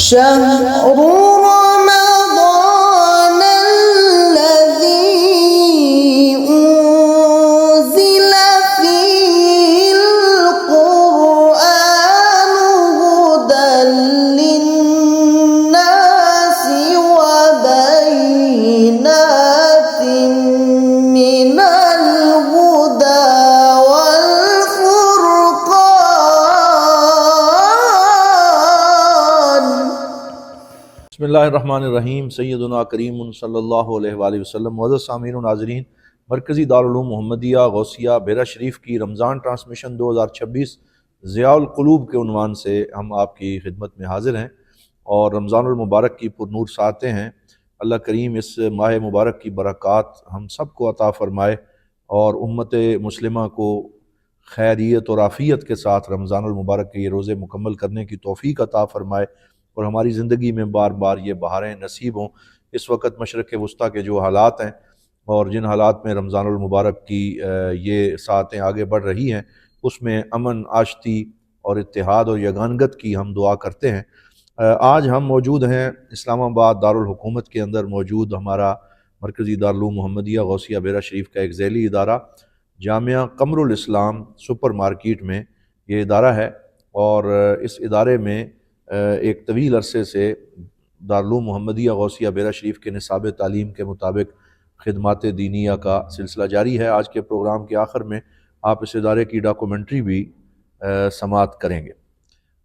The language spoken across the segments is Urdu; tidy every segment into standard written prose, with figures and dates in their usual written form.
شهر رمضان الذي أنزل فيه القرآن هدى للناس وبينات من الهدى والفرقان. بسم اللہ الرحمن الرحیم. سیدنا کریم صلی اللہ علیہ وآلہ وسلم. معزز سامعین و ناظرین، مرکزی دارالعلوم محمدیہ غوثیہ بیرا شریف کی رمضان ٹرانسمیشن 2026 ضیاء القلوب کے عنوان سے ہم آپ کی خدمت میں حاضر ہیں اور رمضان المبارک کی پرنور ساعتیں ہیں. اللہ کریم اس ماہ مبارک کی برکات ہم سب کو عطا فرمائے اور امت مسلمہ کو خیریت اور عافیت کے ساتھ رمضان المبارک کے یہ روزے مکمل کرنے کی توفیق عطا فرمائے اور ہماری زندگی میں بار بار یہ بہاریں نصیب ہوں. اس وقت مشرق وسطیٰ کے جو حالات ہیں اور جن حالات میں رمضان المبارک کی یہ ساعتیں آگے بڑھ رہی ہیں، اس میں امن، آشتی اور اتحاد اور یگانگت کی ہم دعا کرتے ہیں. آج ہم موجود ہیں اسلام آباد دارالحکومت کے اندر موجود ہمارا مرکزی دارالعلوم محمدیہ غوثیہ بیرا شریف کا ایک ذیلی ادارہ جامعہ قمر الاسلام سپر مارکیٹ میں یہ ادارہ ہے، اور اس ادارے میں ایک طویل عرصے سے دارالعلوم محمدیہ غوثیہ بیرا شریف کے نصاب تعلیم کے مطابق خدمات دینیہ کا سلسلہ جاری ہے. آج کے پروگرام کے آخر میں آپ اس ادارے کی ڈاکومنٹری بھی سماعت کریں گے.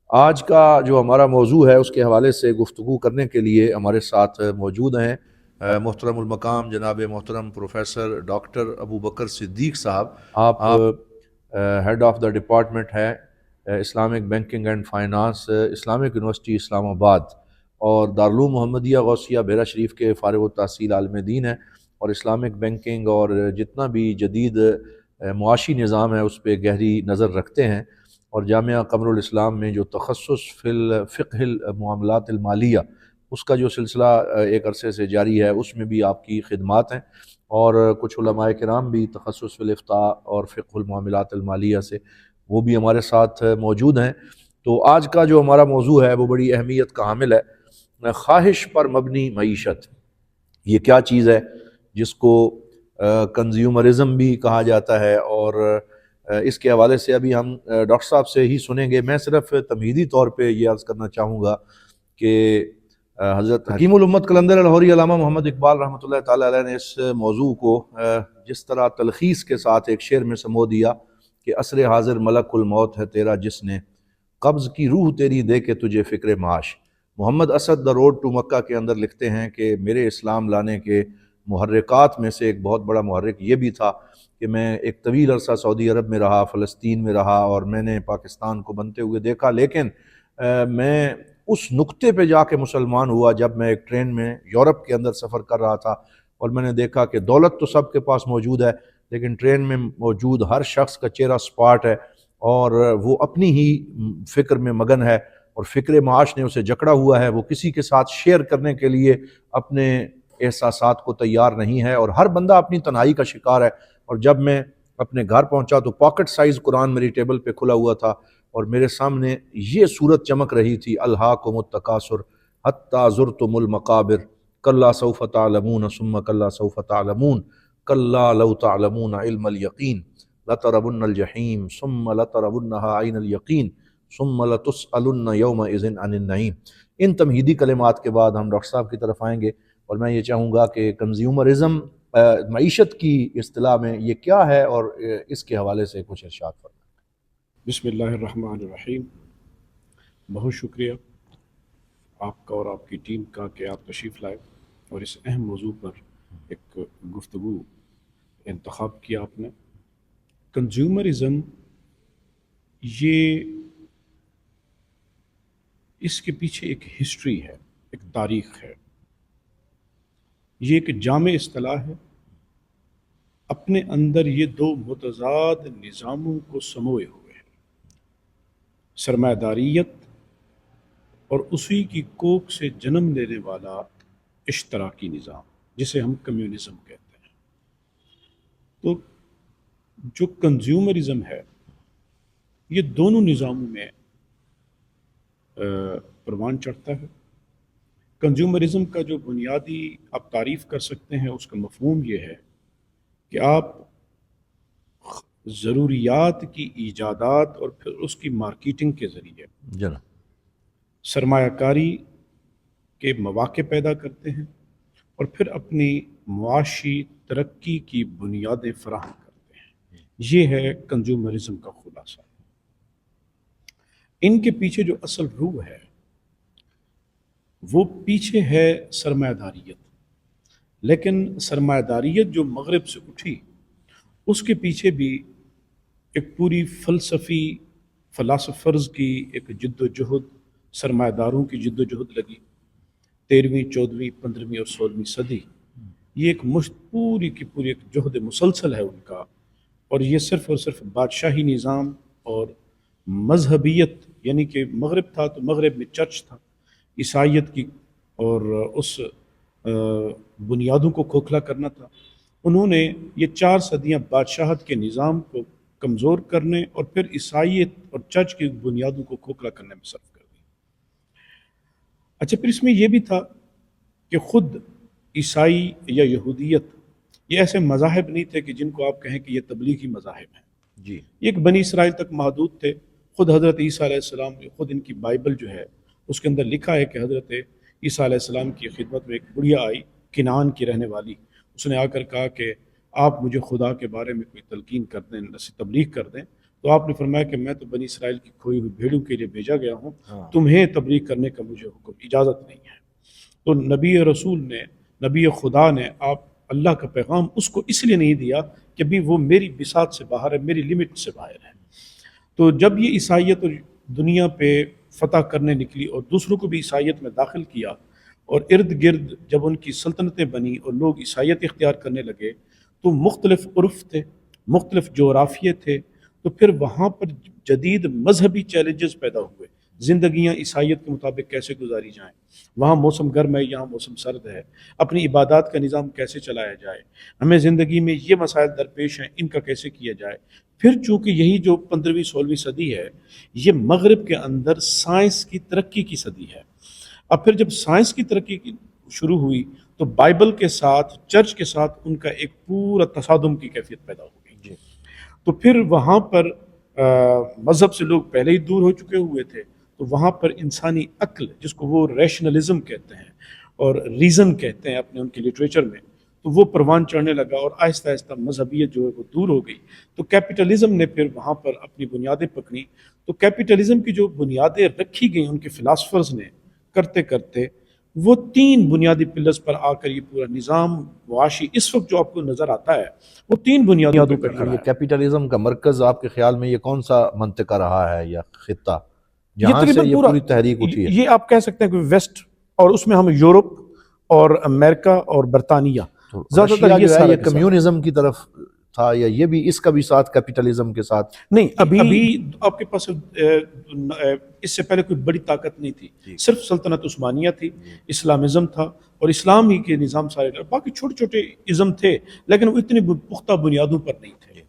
آج کا جو ہمارا موضوع ہے اس کے حوالے سے گفتگو کرنے کے لیے ہمارے ساتھ موجود ہیں محترم المقام جناب محترم پروفیسر ڈاکٹر ابو بکر صدیق صاحب. آپ ہیڈ آف دا ڈپارٹمنٹ ہے Islamic banking and finance, Islamic university Islamabad, اور دارالعلوم محمدیہ غوثیہ بیرا شریف کے فارغ التحصیل عالم دین ہیں اور اسلامک بینکنگ اور جتنا بھی جدید معاشی نظام ہے اس پہ گہری نظر رکھتے ہیں. اور جامعہ قمر الاسلام میں جو تخصص فی الفقہ المعاملات المالیہ اس کا جو سلسلہ ایک عرصے سے جاری ہے اس میں بھی آپ کی خدمات ہیں، اور کچھ علماء کرام بھی تخصص فی الافتاء اور فقہ المعاملات المالیہ سے وہ بھی ہمارے ساتھ موجود ہیں. تو آج کا جو ہمارا موضوع ہے وہ بڑی اہمیت کا حامل ہے. خواہش پر مبنی معیشت یہ کیا چیز ہے جس کو کنزیومرزم بھی کہا جاتا ہے، اور اس کے حوالے سے ابھی ہم ڈاکٹر صاحب سے ہی سنیں گے. میں صرف تمہیدی طور پہ یہ عرض کرنا چاہوں گا کہ حضرت حکیم الامت قلندر لاہوری علامہ محمد اقبال رحمۃ اللہ تعالی علیہ نے اس موضوع کو جس طرح تلخیص کے ساتھ ایک شعر میں سمو دیا کہ عصر حاضر ملک الموت ہے تیرا جس نے قبض کی روح تیری دے کے تجھے فکر معاش. محمد اسد دا روڈ ٹو مکہ کے اندر لکھتے ہیں کہ میرے اسلام لانے کے محرکات میں سے ایک بہت بڑا محرک یہ بھی تھا کہ میں ایک طویل عرصہ سعودی عرب میں رہا، فلسطین میں رہا، اور میں نے پاکستان کو بنتے ہوئے دیکھا، لیکن میں اس نقطے پہ جا کے مسلمان ہوا جب میں ایک ٹرین میں یورپ کے اندر سفر کر رہا تھا، اور میں نے دیکھا کہ دولت تو سب کے پاس موجود ہے لیکن ٹرین میں موجود ہر شخص کا چہرہ سپاٹ ہے اور وہ اپنی ہی فکر میں مگن ہے، اور فکر معاش نے اسے جکڑا ہوا ہے. وہ کسی کے ساتھ شیئر کرنے کے لیے اپنے احساسات کو تیار نہیں ہے، اور ہر بندہ اپنی تنہائی کا شکار ہے. اور جب میں اپنے گھر پہنچا تو پاکٹ سائز قرآن میری ٹیبل پہ کھلا ہوا تھا اور میرے سامنے یہ صورت چمک رہی تھی: الہاکم التکاثر حتی زرتم المقابر کلا سوف تعلمون ثم کلا سوف تعلمون کلا لو تعلمون علم الیقین لترون الجحیم ثم لترونها عین الیقین ثم لتسألن یومئذ عن النعیم. ان تمہیدی کلمات کے بعد ہم ڈاکٹر صاحب کی طرف آئیں گے، اور میں یہ چاہوں گا کہ کنزیومرزم معیشت کی اصطلاح میں یہ کیا ہے اور اس کے حوالے سے کچھ ارشاد فرمائیں. بسم اللہ الرحمن الرحیم. بہت شکریہ آپ کا اور آپ کی ٹیم کا کہ آپ تشریف لائے اور اس اہم موضوع پر ایک گفتگو انتخاب کیا آپ نے. کنزیومرزم یہ اس کے پیچھے ایک ہسٹری ہے، ایک تاریخ ہے. یہ ایک جامع اصطلاح ہے، اپنے اندر یہ دو متضاد نظاموں کو سموئے ہوئے ہے: سرمایہ داریت اور اسی کی کوکھ سے جنم لینے والا اشتراکی نظام جسے ہم کمیونزم کہتے ہیں. تو جو کنزیومرزم ہے یہ دونوں نظاموں میں پروان چڑھتا ہے. کنزیومرزم کا جو بنیادی آپ تعریف کر سکتے ہیں اس کا مفہوم یہ ہے کہ آپ ضروریات کی ایجادات اور پھر اس کی مارکیٹنگ کے ذریعے جناب سرمایہ کاری کے مواقع پیدا کرتے ہیں اور پھر اپنی معاشی ترقی کی بنیادیں فراہم کرتے ہیں. یہ ہے کنزیومرزم کا خلاصہ. ان کے پیچھے جو اصل روح ہے وہ پیچھے ہے سرمایہ داریت. لیکن سرمایہ داریت جو مغرب سے اٹھی اس کے پیچھے بھی ایک پوری فلاسفرز کی ایک جد و جہد، سرمایہ داروں کی جد و جہد لگی. 13ویں 14ویں 15ویں اور 16ویں صدی یہ ایک پوری کی پوری ایک جہد مسلسل ہے ان کا. اور یہ صرف اور صرف بادشاہی نظام اور مذہبیت، یعنی کہ مغرب تھا تو مغرب میں چرچ تھا، عیسائیت کی اور اس بنیادوں کو کھوکھلا کرنا تھا. انہوں نے یہ 4 صدیاں بادشاہت کے نظام کو کمزور کرنے اور پھر عیسائیت اور چرچ کی بنیادوں کو کھوکھلا کرنے میں صرف کر دی. اچھا، پھر اس میں یہ بھی تھا کہ خود عیسائی یا یہودیت یہ ایسے مذاہب نہیں تھے کہ جن کو آپ کہیں کہ یہ تبلیغی مذاہب ہیں. جی، یہ ایک بنی اسرائیل تک محدود تھے. خود حضرت عیسیٰ علیہ السلام، خود ان کی بائبل جو ہے اس کے اندر لکھا ہے کہ حضرت عیسیٰ علیہ السلام کی خدمت میں ایک بڑھیا آئی، کنعان کی رہنے والی. اس نے آ کر کہا کہ آپ مجھے خدا کے بارے میں کوئی تلقین کر دیں، تبلیغ کر دیں. تو آپ نے فرمایا کہ میں تو بنی اسرائیل کی کھوئی ہوئی بھیڑوں کے لیے بھیجا گیا ہوں، تمہیں تبلیغ کرنے کا مجھے حکم اجازت نہیں ہے. تو نبی رسول نے، نبی خدا نے آپ اللہ کا پیغام اس کو اس لیے نہیں دیا کہ بھی وہ میری بساط سے باہر ہے، میری لمٹ سے باہر ہے. تو جب یہ عیسائیت اور دنیا پہ فتح کرنے نکلی اور دوسروں کو بھی عیسائیت میں داخل کیا اور ارد گرد جب ان کی سلطنتیں بنی اور لوگ عیسائیت اختیار کرنے لگے تو مختلف عرف تھے، مختلف جغرافیے تھے. تو پھر وہاں پر جدید مذہبی چیلنجز پیدا ہوئے. زندگیاں عیسائیت کے مطابق کیسے گزاری جائیں، وہاں موسم گرم ہے، یہاں موسم سرد ہے، اپنی عبادات کا نظام کیسے چلایا جائے، ہمیں زندگی میں یہ مسائل درپیش ہیں، ان کا کیسے کیا جائے. پھر چونکہ یہی جو 15ویں 16ویں صدی ہے یہ مغرب کے اندر سائنس کی ترقی کی صدی ہے. اب پھر جب سائنس کی ترقی شروع ہوئی تو بائبل کے ساتھ، چرچ کے ساتھ ان کا ایک پورا تصادم کی کیفیت پیدا ہو گئی. تو پھر وہاں پر مذہب سے لوگ پہلے ہی دور ہو چکے ہوئے تھے، تو وہاں پر انسانی عقل، جس کو وہ ریشنلزم کہتے ہیں اور ریزن کہتے ہیں اپنے ان کے لٹریچر میں، تو وہ پروان چڑھنے لگا اور آہستہ آہستہ مذہبیت جو ہے وہ دور ہو گئی. تو کیپٹلزم نے پھر وہاں پر اپنی بنیادیں پکڑی. تو کیپٹلزم کی جو بنیادیں رکھی گئیں ان کے فلاسفرز نے کرتے کرتے، وہ 3 بنیادی پلرز پر آ کر یہ پورا نظام معاشی اس وقت جو آپ کو نظر آتا ہے وہ 3 بنیادوں پہ کھڑا ہے. کیپیٹلزم کا مرکز آپ کے خیال میں یہ کون سا منطقہ رہا ہے یا خطہ یہ جہاں سے تقریباً یہ پوری تحریک اٹھی ہے؟ یہ آپ کہہ سکتے ہیں کہ ویسٹ، اور اس میں ہم یورپ اور امریکہ اور برطانیہ زیادہ تر یہ کمیونزم کی طرف تھا یا یہ بھی اس کا بھی ساتھ کیپیٹلزم کے ساتھ؟ نہیں، ابھی آپ کے پاس اس سے پہلے کوئی بڑی طاقت نہیں تھی. صرف سلطنت عثمانیہ تھی، اسلامزم تھا اور اسلام ہی کے نظام سارے، باقی چھوٹے چھوٹے ازم تھے لیکن وہ اتنی پختہ بنیادوں پر نہیں تھے.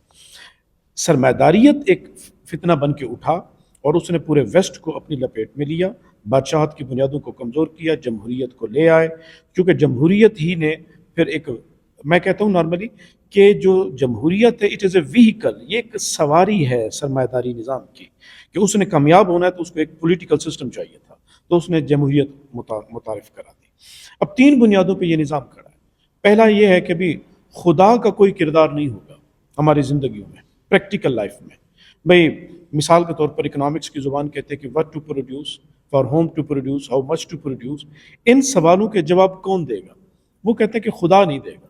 سرمایہ داریت ایک فتنہ بن کے اٹھا اور اس نے پورے ویسٹ کو اپنی لپیٹ میں لیا، بادشاہت کی بنیادوں کو کمزور کیا، جمہوریت کو لے آئے. کیونکہ جمہوریت ہی نے پھر ایک، میں کہتا ہوں نارملی کہ جو جمہوریت ہے اٹ از اے ویہیکل، یہ ایک سواری ہے سرمایہ داری نظام کی، کہ اس نے کامیاب ہونا ہے تو اس کو ایک پولیٹیکل سسٹم چاہیے تھا، تو اس نے جمہوریت متعارف کرا دی. اب 3 بنیادوں پہ یہ نظام کھڑا ہے. پہلا یہ ہے کہ بھی خدا کا کوئی کردار نہیں ہوگا ہماری زندگیوں میں، پریکٹیکل لائف میں. بھئی مثال کے طور پر اکنامکس کی زبان کہتے ہیں کہ what to produce, for whom to produce, how much to produce. ان سوالوں کے جواب کون دے گا؟ وہ کہتے ہیں کہ خدا نہیں دے گا.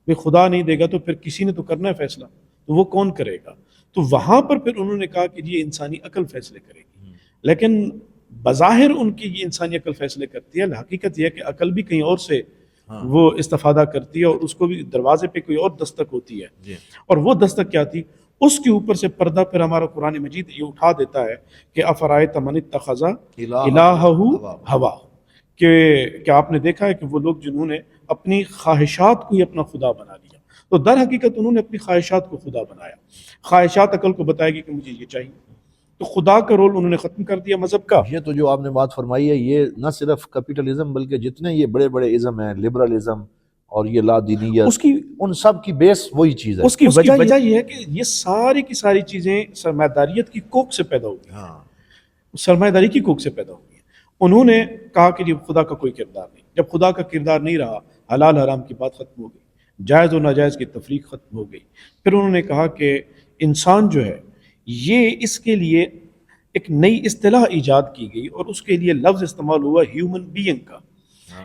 بھئی خدا نہیں دے گا تو پھر کسی نے تو کرنا ہے فیصلہ، تو وہ کون کرے گا؟ تو وہاں پر پھر انہوں نے کہا کہ یہ انسانی عقل فیصلے کرے گی. لیکن بظاہر ان کی یہ انسانی عقل فیصلے کرتی ہے، حقیقت یہ ہے کہ عقل بھی کہیں اور سے وہ استفادہ کرتی ہے اور اس کو بھی دروازے پہ کوئی اور دستک ہوتی ہے. اور وہ دستک کیا تھی؟ اس کے اوپر سے پردہ پھر ہمارا قرآن مجید یہ اٹھا دیتا ہے کہ افرائیت من اتخذ الہہ ہوا، کہ کیا آپ نے دیکھا ہے کہ وہ لوگ جنہوں نے اپنی خواہشات کو ہی اپنا خدا بنا لیا. تو در حقیقت انہوں نے اپنی خواہشات کو خدا بنایا. خواہشات عقل کو بتائے گی کہ مجھے یہ چاہیے، تو خدا کا رول انہوں نے ختم کر دیا مذہب کا. یہ تو جو آپ نے بات فرمائی ہے، یہ نہ صرف کیپٹلزم بلکہ جتنے یہ بڑے بڑے ازم ہیں، لبرلزم اور یہ لا دینیت، اس کی ان سب کی بیس وہی چیز ہے. اس کی وجہ یہ ہے کہ یہ ساری کی ساری چیزیں سرمایہ داریت کی کوکھ سے پیدا ہوئی ہیں. سرمایہ داری کی کوکھ سے پیدا ہوئی ہیں. انہوں نے کہا کہ جب خدا کا کوئی کردار نہیں، جب خدا کا کردار نہیں رہا، حلال حرام کی بات ختم ہو گئی، جائز و ناجائز کی تفریق ختم ہو گئی. پھر انہوں نے کہا کہ انسان جو ہے یہ اس کے لیے ایک نئی اصطلاح ایجاد کی گئی اور اس کے لیے لفظ استعمال ہوا ہیومن بینگ کا.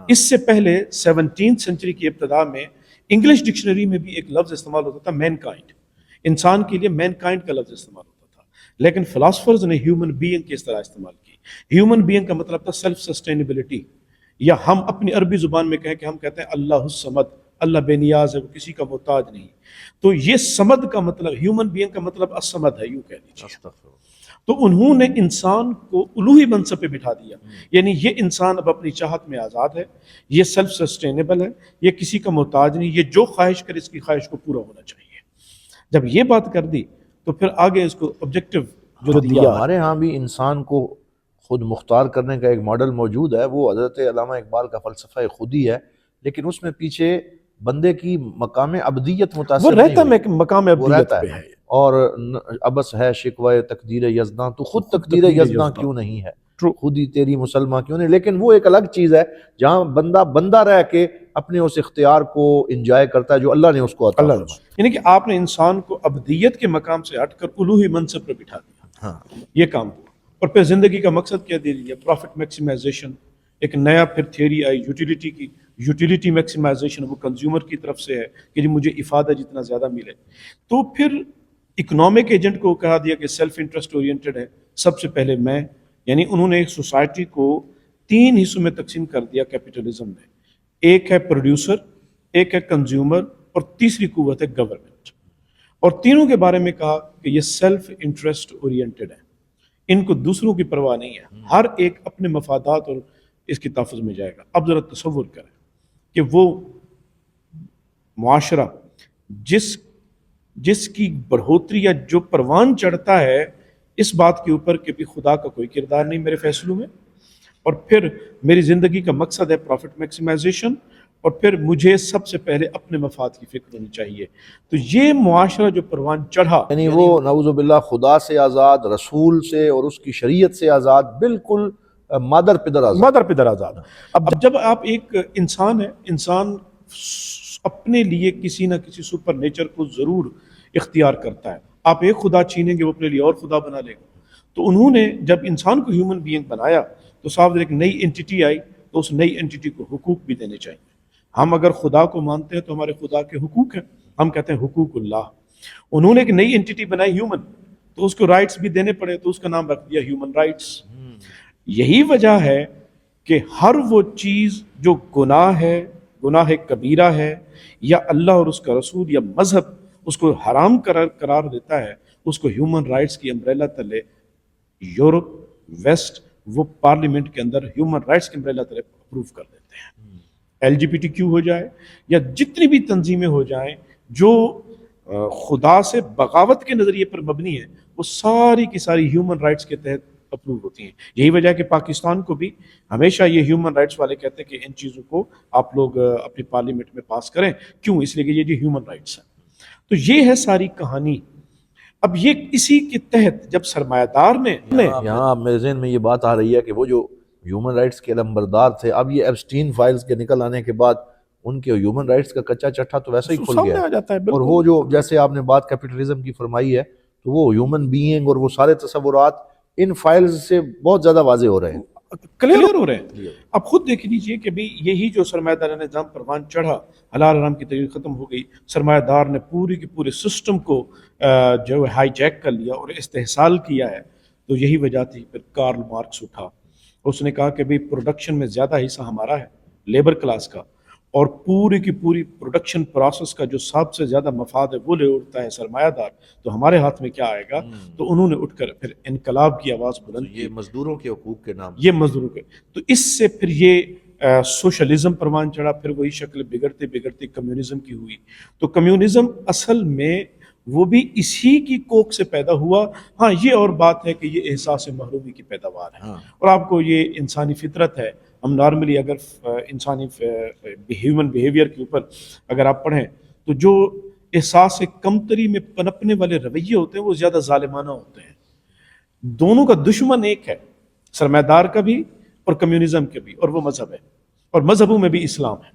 اس سے پہلے 17 سینچری کی ابتدا میں انگلش ڈکشنری میں بھی ایک لفظ استعمال ہوتا تھا مین کائنڈ. انسان کے لیے مین کائنڈ کا لفظ استعمال ہوتا تھا، لیکن فلاسفرز نے ہیومن بینگ کی اصطلاح استعمال کی. ہیومن بینگ کا مطلب تھا سیلف سسٹینیبلٹی، یا ہم اپنی عربی زبان میں کہیں کہ ہم کہتے ہیں اللہ الصمد، اللہ بے نیاز ہے، وہ کسی کا محتاج نہیں. تو یہ صمد کا مطلب، ہیومن بینگ کا مطلب الصمد ہے، یوں کہہ لیجیے. تو انہوں نے انسان کو الوہی منصب پہ بٹھا دیا، یعنی یہ انسان اب اپنی چاہت میں آزاد ہے، یہ سیلف سسٹینیبل ہے، یہ کسی کا محتاج نہیں، یہ جو خواہش کرے اس کی خواہش کو پورا ہونا چاہیے. جب یہ بات کر دی تو پھر آگے اس کو آبجیکٹو جو دیا. ہمارے ہاں بھی انسان کو خود مختار کرنے کا ایک ماڈل موجود ہے، وہ حضرت علامہ اقبال کا فلسفہ خودی ہے، لیکن اس میں پیچھے بندے کی مقام ابدیت متاثر وہ نہیں رہتا ہوئی. ہے مقام ابدیت پہ ہے. اور ابس ہے شکوہ تقدیر یزداں، تو خود تقدیر یزداں کیوں نہیں ہے، خود ہی تیری مسلمہ کیوں نہیں. لیکن وہ ایک الگ چیز ہے جہاں بندہ رہ کے اپنے اس اختیار کو انجوائے کرتا ہے جو اللہ نے اس کو عطا فرمایا. یعنی کہ آپ نے انسان کو ابدیت کے مقام سے ہٹ کر الوہی منصب پر بٹھا دیا. یہ کام ہوا. اور پھر زندگی کا مقصد کیا دے دیا؟ Profit maximization. ایک نیا پھر تھیوری آئی یوٹیلیٹی کی، یوٹیلیٹی میکسیمائزیشن. وہ کنزیومر کی طرف سے ہے کہ جی مجھے افادہ جتنا زیادہ ملے. تو پھر اکنامک ایجنٹ کو کہا دیا کہ سیلف انٹرسٹ اورینٹڈ ہے، سب سے پہلے میں. یعنی انہوں نے ایک سوسائٹی کو 3 حصوں میں تقسیم کر دیا کیپٹلزم میں. ایک ہے پروڈیوسر، ایک ہے کنزیومر، اور تیسری قوت ہے گورنمنٹ. اور تینوں کے بارے میں کہا کہ یہ سیلف انٹرسٹ اورینٹڈ ہے، ان کو دوسروں کی پرواہ نہیں ہے، ہر ایک اپنے مفادات اور اس کی تحفظ میں جائے گا. اب ذرا تصور کریں کہ وہ معاشرہ جس کی بڑھوتری یا جو پروان چڑھتا ہے اس بات کے اوپر کہ خدا کا کوئی کردار نہیں میرے فیصلوں میں، اور پھر میری زندگی کا مقصد ہے پروفٹ میکسیمائزیشن، اور پھر مجھے سب سے پہلے اپنے مفاد کی فکر ہونی چاہیے. تو یہ معاشرہ جو پروان چڑھا، یعنی وہ نعوذ باللہ خدا سے آزاد، رسول سے اور اس کی شریعت سے آزاد، بالکل مادر پدر آزاد. اب جب آپ ایک انسان ہے، انسان اپنے لیے کسی نہ کسی سپر نیچر کو ضرور اختیار کرتا ہے. آپ ایک خدا چھینیں گے وہ اپنے لیے اور خدا بنا لے گا. تو انہوں نے جب انسان کو ہیومن بینگ بنایا تو صاحب ایک نئی انٹیٹی آئی، تو اس نئی انٹیٹی کو حقوق بھی دینے چاہیے. ہم اگر خدا کو مانتے ہیں تو ہمارے خدا کے حقوق ہیں، ہم کہتے ہیں حقوق اللہ. انہوں نے ایک نئی انٹیٹی بنائی ہیومن، تو اس کو رائٹس بھی دینے پڑے، تو اس کا نام رکھ دیا ہیومن رائٹس. یہی وجہ ہے کہ ہر وہ چیز جو گناہ ہے، گناہ کبیرہ ہے، یا اللہ اور اس کا رسول یا مذہب اس کو حرام قرار دیتا ہے، اس کو ہیومن رائٹس کی امبریلا تلے یورپ ویسٹ وہ پارلیمنٹ کے اندر ہیومن رائٹس کے امبریلا تلے اپروو کر دیتے ہیں. LGBTQ ہو جائے یا جتنی بھی تنظیمیں ہو جائیں جو خدا سے بغاوت کے نظریے پر مبنی ہے، وہ ساری کی ساری ہیومن رائٹس کے تحت اپروو ہوتی ہیں. یہی وجہ ہے کہ پاکستان کو بھی ہمیشہ یہ ہیومن رائٹس والے کہتے ہیں کہ ان چیزوں کو آپ لوگ اپنی پارلیمنٹ میں پاس کریں. کیوں؟ اس لیے کہ یہ جو ہیومن رائٹس ہیں. تو یہ ہے ساری کہانی. اب یہ اسی کے تحت جب سرمایہ دار نے یہاں میرے ذہن میں یہ بات آ رہی ہے کہ وہ جو ہیومن رائٹس کے علمبردار تھے، اب یہ ایپسٹین فائلز کے نکل آنے کے بعد ان کے ہیومن رائٹس کا کچا چٹھا تو ویسا ہی کھل گیا ہے. اور وہ جو جیسے آپ نے بات کیپٹلزم کی فرمائی ہے، تو وہ ہیومن بینگ اور وہ سارے تصورات ان فائلز سے بہت زیادہ واضح ہو رہے ہیں، کلیئر ہو رہے ہیں. اب خود دیکھ لیجئے کہ بھی یہی جو سرمایہ دارانہ نظام پروان چڑھا، حلال حرام کی تحریر ختم ہو گئی، سرمایہ دار نے پوری کی پورے سسٹم کو جو ہائی جیک کر لیا اور استحصال کیا ہے. تو یہی وجہ تھی پھر کارل مارکس اٹھا، اس نے کہا کہ بھی پروڈکشن میں زیادہ حصہ ہمارا ہے، لیبر کلاس کا، اور پوری کی پوری پروڈکشن پروسیس کا جو سب سے زیادہ مفاد ہے وہ لے اٹھتا ہے سرمایہ دار. تو ہمارے ہاتھ میں کیا آئے گا؟ تو انہوں نے اٹھ کر پھر انقلاب کی آواز بلند کی. یہ مزدوروں کے حقوق کے نام، یہ مزدوروں کے. تو اس سے پھر یہ سوشلزم پروان چڑھا، پھر وہی شکل بگڑتے بگڑتے کمیونزم کی ہوئی. تو کمیونزم اصل میں وہ بھی اسی کی کوکھ سے پیدا ہوا. ہاں یہ اور بات ہے کہ یہ احساس محرومی کی پیداوار ہے. اور آپ کو یہ انسانی فطرت ہے. ہم نارملی اگر انسانی ہیومن بیہیویئر کے اوپر اگر آپ پڑھیں تو جو احساس کمتری میں پنپنے والے رویے ہوتے ہیں وہ زیادہ ظالمانہ ہوتے ہیں. دونوں کا دشمن ایک ہے، سرمایہ دار کا بھی اور کمیونزم کا بھی، اور وہ مذہب ہے، اور مذہبوں میں بھی اسلام ہے.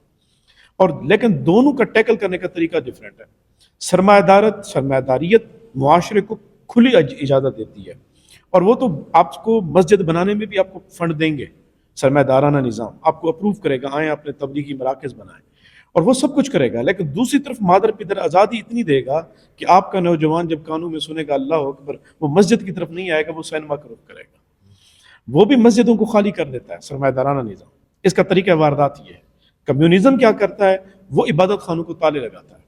اور لیکن دونوں کا ٹیکل کرنے کا طریقہ ڈیفرنٹ ہے. سرمایہ داریت معاشرے کو کھلی اجازت دیتی ہے، اور وہ تو آپ کو مسجد بنانے میں بھی آپ کو فنڈ دیں گے. سرمایہ دارانہ نظام آپ کو اپروو کرے گا، آئیں اپنے تبلیغی مراکز بنائیں، اور وہ سب کچھ کرے گا. لیکن دوسری طرف مادر پدر آزادی اتنی دے گا کہ آپ کا نوجوان جب کانوں میں سنے گا اللہ اکبر، وہ مسجد کی طرف نہیں آئے گا، وہ سینما کا رخ کرے گا. وہ بھی مسجدوں کو خالی کر دیتا ہے سرمایہ دارانہ نظام. اس کا طریقہ واردات یہ ہے. کمیونزم کیا کرتا ہے؟ وہ عبادت خانوں کو تالے لگاتا ہے.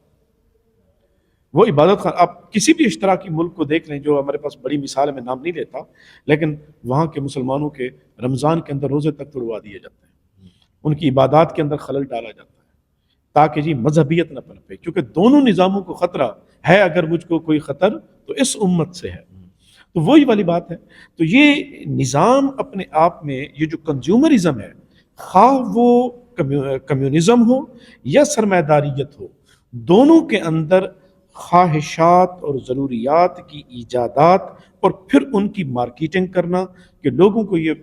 وہ عبادت خان، آپ کسی بھی اشتراکی ملک کو دیکھ لیں، جو ہمارے پاس بڑی مثال ہے، میں نام نہیں لیتا، لیکن وہاں کے مسلمانوں کے رمضان کے اندر روزے تک توڑوا دیے جاتے ہیں، ان کی عبادات کے اندر خلل ڈالا جاتا ہے تاکہ جی مذہبیت نہ پنپے. کیونکہ دونوں نظاموں کو خطرہ ہے، اگر مجھ کو کوئی خطر تو اس امت سے ہے. تو وہی والی بات ہے. تو یہ نظام اپنے آپ میں، یہ جو کنزیومرزم ہے، خواہ وہ کمیونزم ہو یا سرمایہ داریت ہو، دونوں کے اندر خواہشات اور ضروریات کی ایجادات اور پھر ان کی مارکیٹنگ کرنا، کہ لوگوں کو یہ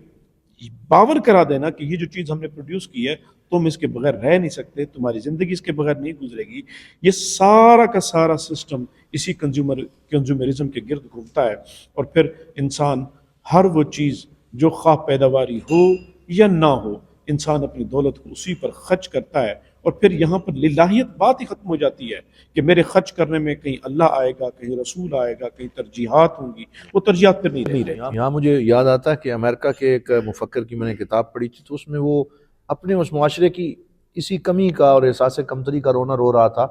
باور کرا دینا کہ یہ جو چیز ہم نے پروڈیوس کی ہے تم اس کے بغیر رہ نہیں سکتے، تمہاری زندگی اس کے بغیر نہیں گزرے گی. یہ سارا کا سارا سسٹم اسی کنزیومرزم کے گرد گھومتا ہے. اور پھر انسان ہر وہ چیز جو خواہ پیداواری ہو یا نہ ہو، انسان اپنی دولت کو اسی پر خرچ کرتا ہے. اور پھر یہاں پر للہیت بات ہی ختم ہو جاتی ہے کہ میرے خرچ کرنے میں کہیں اللہ آئے گا، کہیں رسول آئے گا، کہیں ترجیحات ہوں گی. وہ ترجیحات پھر نہیں رہتی. یہاں مجھے یاد آتا ہے کہ امریکہ کے ایک مفکر کی میں نے کتاب پڑھی تھی، تو اس میں وہ اپنے اس معاشرے کی اسی کمی کا اور احساس کمتری کا رونا رو رہا تھا.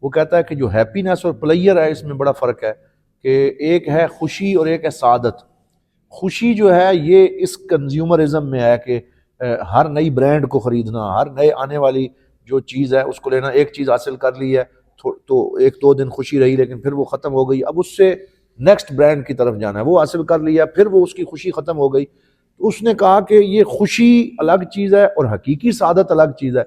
وہ کہتا ہے کہ جو ہیپینس اور پلیئر ہے، اس میں بڑا فرق ہے کہ ایک ہے خوشی اور ایک ہے سعادت. خوشی جو ہے یہ اس کنزیومرزم میں ہے کہ ہر نئی برانڈ کو خریدنا، ہر نئے آنے والی جو چیز ہے اس کو لینا. ایک چیز حاصل کر لی ہے تو ایک دو دن خوشی رہی، لیکن پھر وہ ختم ہو گئی. اب اس سے نیکسٹ برانڈ کی طرف جانا ہے. وہ حاصل کر لیا، پھر وہ اس کی خوشی ختم ہو گئی. تو اس نے کہا کہ یہ خوشی الگ چیز ہے اور حقیقی سعادت الگ چیز ہے.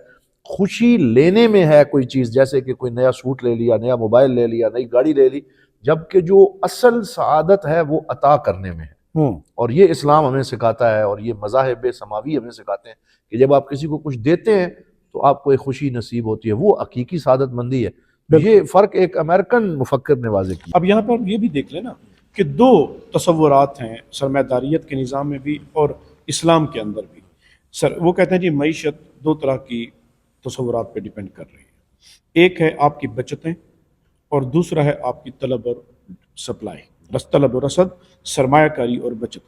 خوشی لینے میں ہے کوئی چیز، جیسے کہ کوئی نیا سوٹ لے لیا، نیا موبائل لے لیا، نئی گاڑی لے لی، جبکہ جو اصل سعادت ہے وہ عطا کرنے میں ہے. اور یہ اسلام ہمیں سکھاتا ہے، اور یہ مذاہب سماوی ہمیں سکھاتے ہیں کہ جب آپ کسی کو کچھ دیتے ہیں تو آپ کو ایک خوشی نصیب ہوتی ہے. وہ حقیقی سعادت مندی ہے. یہ فرق ایک امریکن مفکر نے واضح کیا. اب یہاں پر یہ بھی دیکھ لیں نا کہ دو تصورات ہیں سرمایہ داریت کے نظام میں بھی اور اسلام کے اندر بھی. وہ کہتے ہیں جی معیشت دو طرح کی تصورات پہ ڈیپینڈ کر رہی ہے. ایک ہے آپ کی بچتیں، اور دوسرا ہے آپ کی طلب اور سپلائی، طلب و رسد، سرمایہ کاری اور بچت.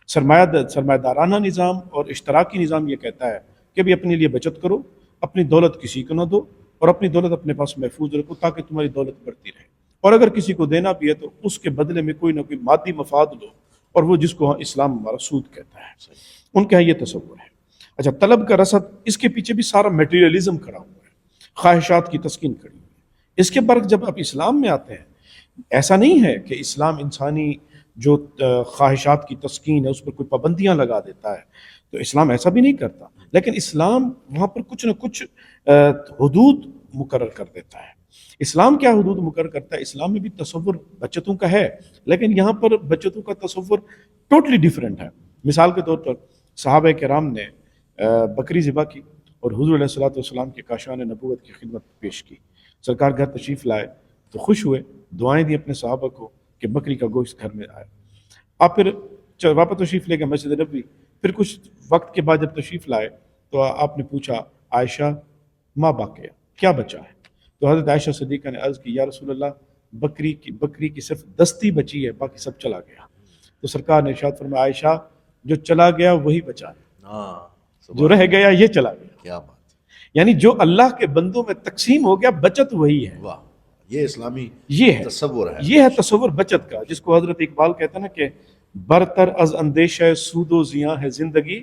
سرمایہ دارانہ نظام اور اشتراکی نظام یہ کہتا ہے کہ بھی اپنے لیے بچت کرو، اپنی دولت کسی کو نہ دو، اور اپنی دولت اپنے پاس محفوظ رکھو تاکہ تمہاری دولت بڑھتی رہے. اور اگر کسی کو دینا بھی ہے تو اس کے بدلے میں کوئی نہ کوئی مادی مفاد لو، اور وہ جس کو اسلام ہمارا سود کہتا ہے. ان کا یہ تصور ہے. اچھا، طلب کا رسد، اس کے پیچھے بھی سارا میٹیریلزم کھڑا ہوا ہے، خواہشات کی تسکین کھڑی ہوئی ہے. اس کے برعکس جب آپ اسلام میں آتے ہیں، ایسا نہیں ہے کہ اسلام انسانی جو خواہشات کی تسکین ہے اس پر کوئی پابندیاں لگا دیتا ہے. تو اسلام ایسا بھی نہیں کرتا، لیکن اسلام وہاں پر کچھ نہ کچھ حدود مقرر کر دیتا ہے. اسلام کیا حدود مقرر کرتا ہے؟ اسلام میں بھی تصور بچتوں کا ہے، لیکن یہاں پر بچتوں کا تصور ٹوٹلی ڈیفرنٹ ہے. مثال کے طور پر صحابہ کرام نے بکری ذبح کی اور حضور علیہ الصلوۃ والسلام کے کاشان نبوت کی خدمت پیش کی. سرکار گھر تشریف لائے تو خوش ہوئے، دعائیں دی اپنے صحابہ کو کہ بکری کا گوشت گھر میں آئے. آپ پھر واپس تشریف لے گئے مسجد نبوی. پھر کچھ وقت کے بعد جب تشریف لائے تو آپ نے پوچھا عائشہ ما باقیہ، کیا بچا ہے؟ تو حضرت عائشہ صدیقہ نے عرض کی یا رسول اللہ، بکری کی صرف دستی بچی ہے، باقی سب چلا گیا. تو سرکار نے ارشاد فرمایا عائشہ جو چلا گیا وہی بچا ہے، جو رہ گیا یہ چلا گیا. کیا بات! یعنی جو اللہ کے بندوں میں تقسیم ہو گیا، بچت وہی ہے. واہ، یہ اسلامی یہ ہے تصور ہے. یہ ہے تصور بچت کا، جس کو حضرت اقبال کہتا ہے نا کہ برتر از اندیشہ سود و زیاں ہے زندگی،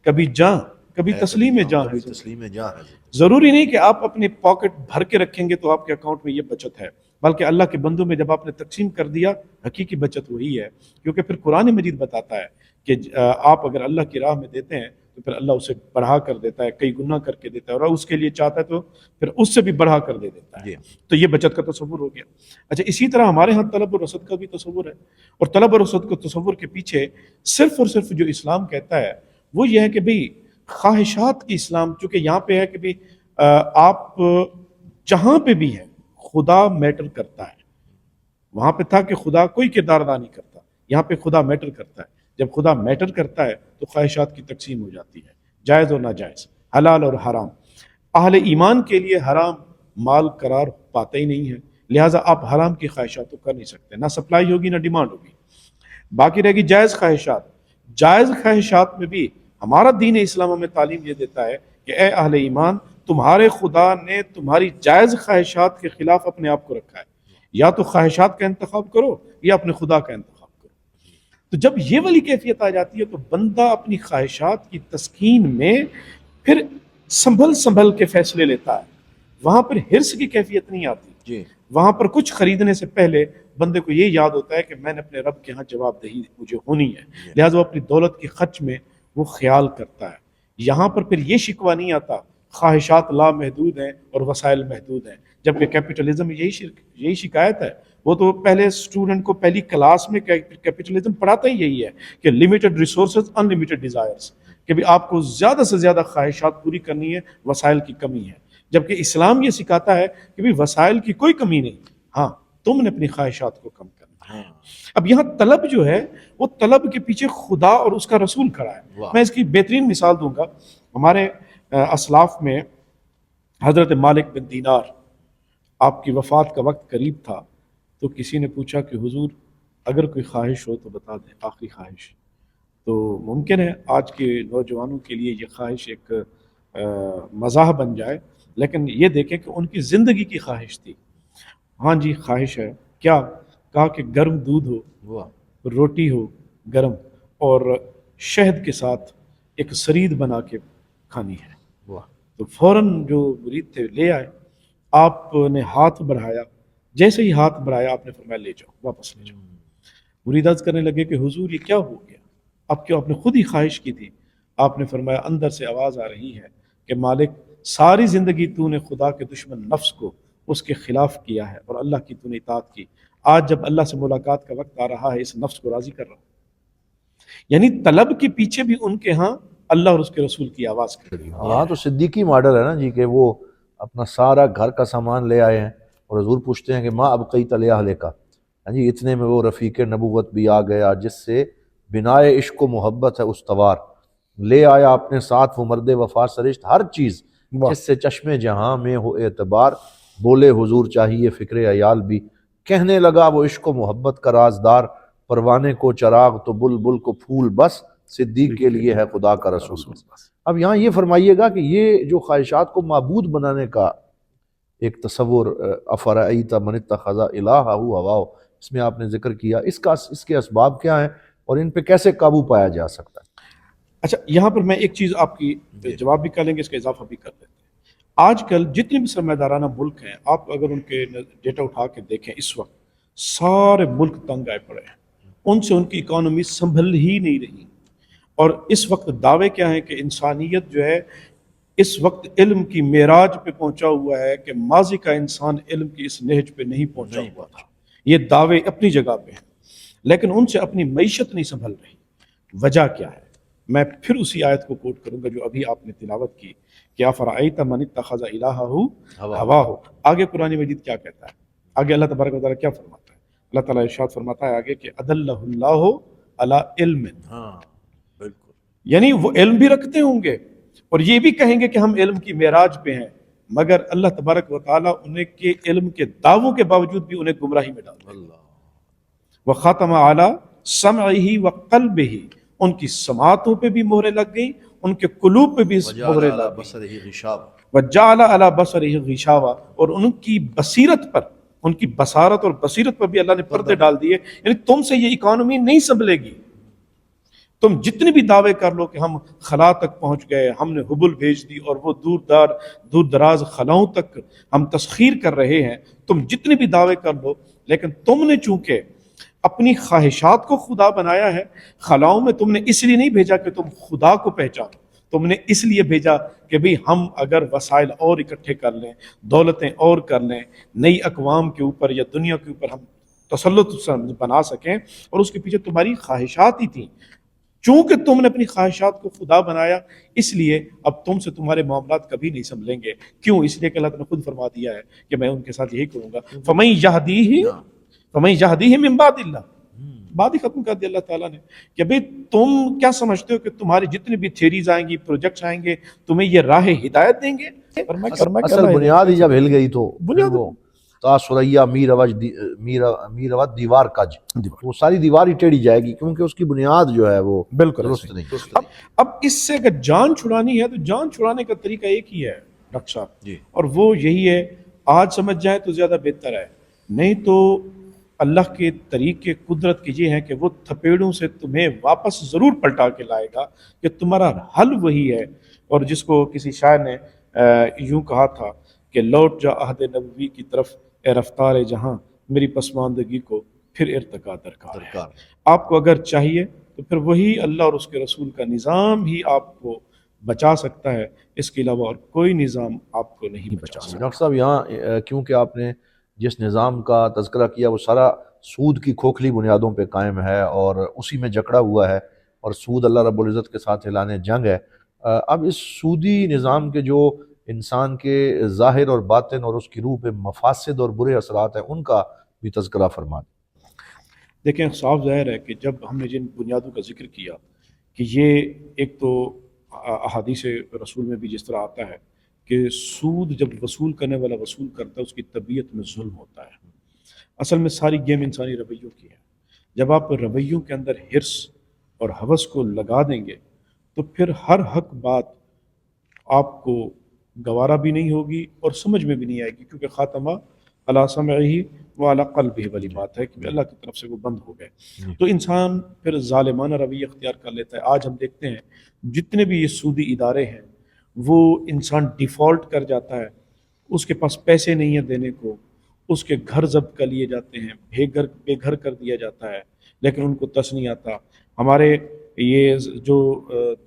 کبھی جاں کبھی تسلیم جاں ہے. تسلیم جاں ہے. ضروری نہیں کہ آپ اپنی پاکٹ بھر کے رکھیں گے تو آپ کے اکاؤنٹ میں یہ بچت ہے، بلکہ اللہ کے بندوں میں جب آپ نے تقسیم کر دیا حقیقی بچت وہی ہے، کیونکہ پھر قرآن مجید بتاتا ہے کہ آپ اگر اللہ کی راہ میں دیتے ہیں تو پھر اللہ اسے بڑھا کر دیتا ہے، کئی گنا کر کے دیتا ہے، اور اس کے لیے چاہتا ہے تو پھر اس سے بھی بڑھا کر دے دیتا ہے۔ تو یہ بچت کا تصور ہو گیا۔ اچھا، اسی طرح ہمارے ہاں طلب و رسد کا بھی تصور ہے، اور طلب و رسد کے تصور کے پیچھے صرف اور صرف جو اسلام کہتا ہے وہ یہ ہے کہ بھئی خواہشات کی اسلام، چونکہ یہاں پہ ہے کہ بھئی آپ جہاں پہ بھی ہیں خدا میٹر کرتا ہے۔ وہاں پہ تھا کہ خدا کوئی کردار ادا نہیں کرتا، یہاں پہ خدا میٹر کرتا ہے۔ جب خدا میٹر کرتا ہے تو خواہشات کی تقسیم ہو جاتی ہے، جائز اور ناجائز، حلال اور حرام۔ اہل ایمان کے لیے حرام مال قرار پاتا ہی نہیں ہے، لہٰذا آپ حرام کی خواہشات تو کر نہیں سکتے، نہ سپلائی ہوگی نہ ڈیمانڈ ہوگی۔ باقی رہے گی جائز خواہشات۔ جائز خواہشات میں بھی ہمارا دین اسلام ہمیں تعلیم یہ دیتا ہے کہ اے اہل ایمان، تمہارے خدا نے تمہاری جائز خواہشات کے خلاف اپنے آپ کو رکھا ہے، یا تو خواہشات کا انتخاب کرو یا اپنے خدا کا انتخاب کرو۔ تو جب یہ والی کیفیت آ جاتی ہے تو بندہ اپنی خواہشات کی تسکین میں پھر سنبھل کے فیصلے لیتا ہے، وہاں پر حرص کی کیفیت نہیں آتی۔ وہاں پر کچھ خریدنے سے پہلے بندے کو یہ یاد ہوتا ہے کہ میں نے اپنے رب کے ہاں جواب دہی مجھے ہونی ہے، لہٰذا وہ اپنی دولت کی خرچ میں وہ خیال کرتا ہے۔ یہاں پر پھر یہ شکوہ نہیں آتا خواہشات لامحدود ہیں اور وسائل محدود ہیں، جبکہ کیپٹلزم میں یہی شکایت ہے۔ وہ تو پہلے اسٹوڈنٹ کو پہلی کلاس میں کیپٹلزم پڑھاتا ہی یہی ہے کہ لمیٹڈ ریسورسز ان لمیٹڈ ڈیزائرز، کہ بھی آپ کو زیادہ سے زیادہ خواہشات پوری کرنی ہے، وسائل کی کمی ہے۔ جبکہ اسلام یہ سکھاتا ہے کہ بھی وسائل کی کوئی کمی نہیں، ہاں تم نے اپنی خواہشات کو کم کرنا ہے۔ اب یہاں طلب جو ہے وہ طلب کے پیچھے خدا اور اس کا رسول کھڑا ہے۔ میں اس کی بہترین مثال دوں گا۔ ہمارے اسلاف میں حضرت مالک بن دینار، آپ کی وفات کا وقت قریب تھا، تو کسی نے پوچھا کہ حضور اگر کوئی خواہش ہو تو بتا دیں، آخری خواہش۔ تو ممکن ہے آج کے نوجوانوں کے لیے یہ خواہش ایک مزاح بن جائے، لیکن یہ دیکھیں کہ ان کی زندگی کی خواہش تھی۔ ہاں جی خواہش ہے، کیا؟ کہا کہ گرم دودھ ہو، روٹی ہو گرم، اور شہد کے ساتھ ایک سرید بنا کے کھانی ہے۔ تو فوراً جو مرید تھے لے آئے، آپ نے ہاتھ بڑھایا، جیسے ہی ہاتھ بڑھایا آپ نے فرمایا لے جاؤ، واپس لے جاؤ۔ مرید عرض کرنے لگے کہ حضور یہ کیا ہو گیا؟ اب کیوں؟ آپ نے خود ہی خواہش کی تھی۔ آپ نے فرمایا اندر سے آواز آ رہی ہے کہ مالک ساری زندگی تو نے خدا کے دشمن نفس کو اس کے خلاف کیا ہے اور اللہ کی تو نے اطاعت کی، آج جب اللہ سے ملاقات کا وقت آ رہا ہے اس نفس کو راضی کر رہا ہوں۔ یعنی طلب کے پیچھے بھی ان کے ہاں اللہ اور اس کے رسول کی آواز کر رہی ہے۔ ہاں تو صدیقی ماڈل ہے نا جی، کہ وہ اپنا سارا گھر کا سامان لے آئے ہیں اور حضور پوچھتے ہیں کہ ماں ابقیت علی اہلک، ہاں جی اتنے میں وہ رفیق نبوت بھی آ گیا جس سے بنائے عشق و محبت ہے استوار، لے آیا اپنے ساتھ وہ مرد وفا سرشت، ہر چیز جس سے چشم جہاں میں ہو اعتبار، بولے حضور چاہیے فکر عیال بھی، کہنے لگا وہ عشق و محبت کا رازدار، پروانے کو چراغ تو بلبل کو پھول، بس صدیق کے لیے ہے خدا کا رسول۔ اب یہاں یہ فرمائیے گا کہ یہ جو خواہشات کو معبود بنانے کا ایک تصور، افرأیت من اتخذ الہہ ہواہ، اس میں آپ نے ذکر کیا، اس کے اسباب کیا ہیں اور ان پہ کیسے قابو پایا جا سکتا ہے؟ اچھا، یہاں پر میں ایک چیز آپ کی جواب بھی کر لیں گے، اس کا اضافہ بھی کر دیتے ہیں۔ آج کل جتنے بھی سرمایہ دارانہ ملک ہیں، آپ اگر ان کے ڈیٹا اٹھا کے دیکھیں، اس وقت سارے ملک تنگ آئے پڑے ہیں، ان سے ان کی اکانومی سنبھل ہی نہیں رہی۔ اور اس وقت دعوے کیا ہیں کہ انسانیت جو ہے اس وقت علم کی معراج پہ پہنچا ہوا ہے، کہ ماضی کا انسان علم کی اس نہج پہ نہیں پہنچا ہوا تھا۔ یہ دعوے اپنی جگہ پہ ہیں، لیکن ان سے اپنی معیشت نہیں سنبھل رہی۔ وجہ کیا ہے؟ میں پھر اسی آیت کو کوٹ کروں گا جو ابھی آپ نے تلاوت کی، کہ افرأیت من اتخذ الہہ ہواہ۔ آگے قرآن مجید کیا کہتا ہے؟ آگے اللہ تبارک و تعالیٰ کیا فرماتا ہے؟ اللہ تعالیٰ ارشاد فرماتا ہے آگے کہ اضلہ اللہ علی علم، یعنی وہ علم بھی رکھتے ہوں گے اور یہ بھی کہیں گے کہ ہم علم کی معراج پہ ہیں، مگر اللہ تبارک و تعالیٰ انہیں کے علم کے دعووں کے باوجود بھی انہیں گمراہی میں ڈال دے۔ وَخَتَمَ عَلَى سَمْعِهِ وَقَلْبِهِ، ان کی سماعتوں پہ بھی مہریں لگ گئیں، ان کے قلوب پہ بھی مہریں لگ گئیں۔ وَجَعَلَ عَلَى بَصَرِهِ غِشَاوَةً، اور ان کی بصیرت پر، ان کی بصارت اور بصیرت پر بھی اللہ نے پردے ڈال دیے، یعنی تم سے یہ اکانومی نہیں سنبھلے گی، تم جتنے بھی دعوے کر لو کہ ہم خلا تک پہنچ گئے، ہم نے حبل بھیج دی اور وہ دور دراز خلاؤں تک ہم تسخیر کر رہے ہیں، تم جتنے بھی دعوے کر لو، لیکن تم نے چونکہ اپنی خواہشات کو خدا بنایا ہے، خلاؤں میں تم نے اس لیے نہیں بھیجا کہ تم خدا کو پہچانو، تم نے اس لیے بھیجا کہ بھئی ہم اگر وسائل اور اکٹھے کر لیں، دولتیں اور کر لیں، نئی اقوام کے اوپر یا دنیا کے اوپر ہم تسلط بنا سکیں، اور اس کے پیچھے تمہاری خواہشات ہی تھیں۔ چونکہ تم نے اپنی خواہشات کو خدا بنایا، اس لیے اب تم سے تمہارے معاملات کبھی نہیں سنبھلیں گے۔ کیوں؟ اس لیے کہ اللہ نے خود فرما دیا ہے کہ میں ان کے ساتھ یہی کروں گا۔ فَمَن يَهْدِيهِ مِن بَعْدِ اللَّهِ، بات ہی ختم کر دی اللہ تعالیٰ نے کہ بھئی تم کیا سمجھتے ہو کہ تمہارے جتنے بھی تھیریز آئیں گی، پروجیکٹس آئیں گے، تمہیں یہ راہ ہدایت دیں گے؟ اصل بنیاد ہی جب ہل گئی تو بنیاد وہ تا سریا میروت دیوار کج، وہ ساری دیوار ہی ٹیڑھی جائے گی، کیونکہ اس کی بنیاد جو ہے وہ بالکل درست نہیں۔ اب اس سے اگر جان چھڑانی ہے تو جان چھڑانے کا طریقہ ایک ہی ہے ڈاکٹر صاحب جی، اور وہ یہی ہے، آج سمجھ جائیں تو زیادہ بہتر ہے، نہیں تو اللہ کے طریقے قدرت کے یہ ہیں کہ وہ تھپیڑوں سے تمہیں واپس ضرور پلٹا کے لائے گا، کہ تمہارا حل وہی ہے۔ اور جس کو کسی شاعر نے یوں کہا تھا کہ لوٹ جا عہد نبوی کی طرف اے رفتار جہاں، میری پسماندگی کو پھر ارتقا درکار ہے۔ آپ کو اگر چاہیے تو پھر وہی اللہ اور اس کے رسول کا نظام ہی آپ کو بچا سکتا ہے، اس کے علاوہ اور کوئی نظام آپ کو نہیں بچا سکتا۔ ڈاکٹر صاحب یہاں کیونکہ آپ نے جس نظام کا تذکرہ کیا وہ سارا سود کی کھوکھلی بنیادوں پہ قائم ہے اور اسی میں جکڑا ہوا ہے، اور سود اللہ رب العزت کے ساتھ اعلان جنگ ہے۔ اب اس سودی نظام کے جو انسان کے ظاہر اور باطن اور اس کی روح پہ مفاسد اور برے اثرات ہیں، ان کا بھی تذکرہ فرما دیں۔ دیکھیں صاف ظاہر ہے کہ جب ہم نے جن بنیادوں کا ذکر کیا کہ یہ ایک تو احادیث رسول میں بھی جس طرح آتا ہے کہ سود جب وصول کرنے والا وصول کرتا ہے اس کی طبیعت میں ظلم ہوتا ہے۔ اصل میں ساری گیم انسانی رویوں کی ہے۔ جب آپ رویوں کے اندر حرص اور ہوس کو لگا دیں گے تو پھر ہر حق بات آپ کو گوارا بھی نہیں ہوگی اور سمجھ میں بھی نہیں آئے گی، کیونکہ خاتمہ علی سمعہ و علی قلبہ والی بات ہے کہ اللہ کی طرف سے وہ بند ہو گئے، تو انسان پھر ظالمانہ رویہ اختیار کر لیتا ہے۔ آج ہم دیکھتے ہیں جتنے بھی یہ سودی ادارے ہیں وہ انسان ڈیفالٹ کر جاتا ہے، اس کے پاس پیسے نہیں ہیں دینے کو، اس کے گھر ضبط کر لیے جاتے ہیں، بے گھر کر دیا جاتا ہے، لیکن ان کو تس نہیں آتا۔ ہمارے یہ جو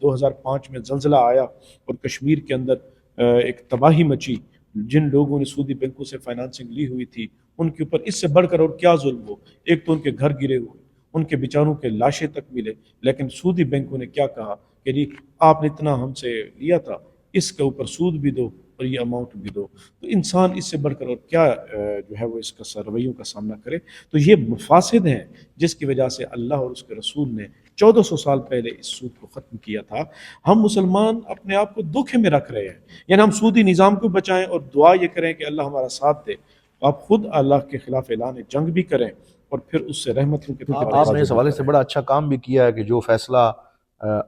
2005 میں زلزلہ آیا اور کشمیر کے اندر ایک تباہی مچی، جن لوگوں نے سودی بینکوں سے فائنانسنگ لی ہوئی تھی ان کے اوپر اس سے بڑھ کر اور کیا ظلم ہو۔ ایک تو ان کے گھر گرے ہوئے، ان کے بیچاروں کے لاشیں تک ملے، لیکن سودی بینکوں نے کیا کہا کہ جی آپ نے اتنا ہم سے لیا تھا، اس کے اوپر سود بھی دو اور یہ اماؤنٹ بھی دو۔ تو انسان اس سے بڑھ کر اور کیا جو ہے وہ اس کا رویوں کا سامنا کرے۔ تو یہ مفاسد ہیں جس کی وجہ سے اللہ اور اس کے رسول نے 1400 سال پہلے اس سود کو ختم کیا تھا۔ ہم مسلمان اپنے آپ کو دھوکے میں رکھ رہے ہیں، یعنی ہم سودی نظام کو بچائیں اور دعا یہ کریں کہ اللہ ہمارا ساتھ دے، آپ خود اللہ کے خلاف اعلان جنگ بھی کریں اور پھر اس سے رحمتوں کے آپ نے اس حوالے سے بڑا اچھا کام بھی کیا ہے کہ جو فیصلہ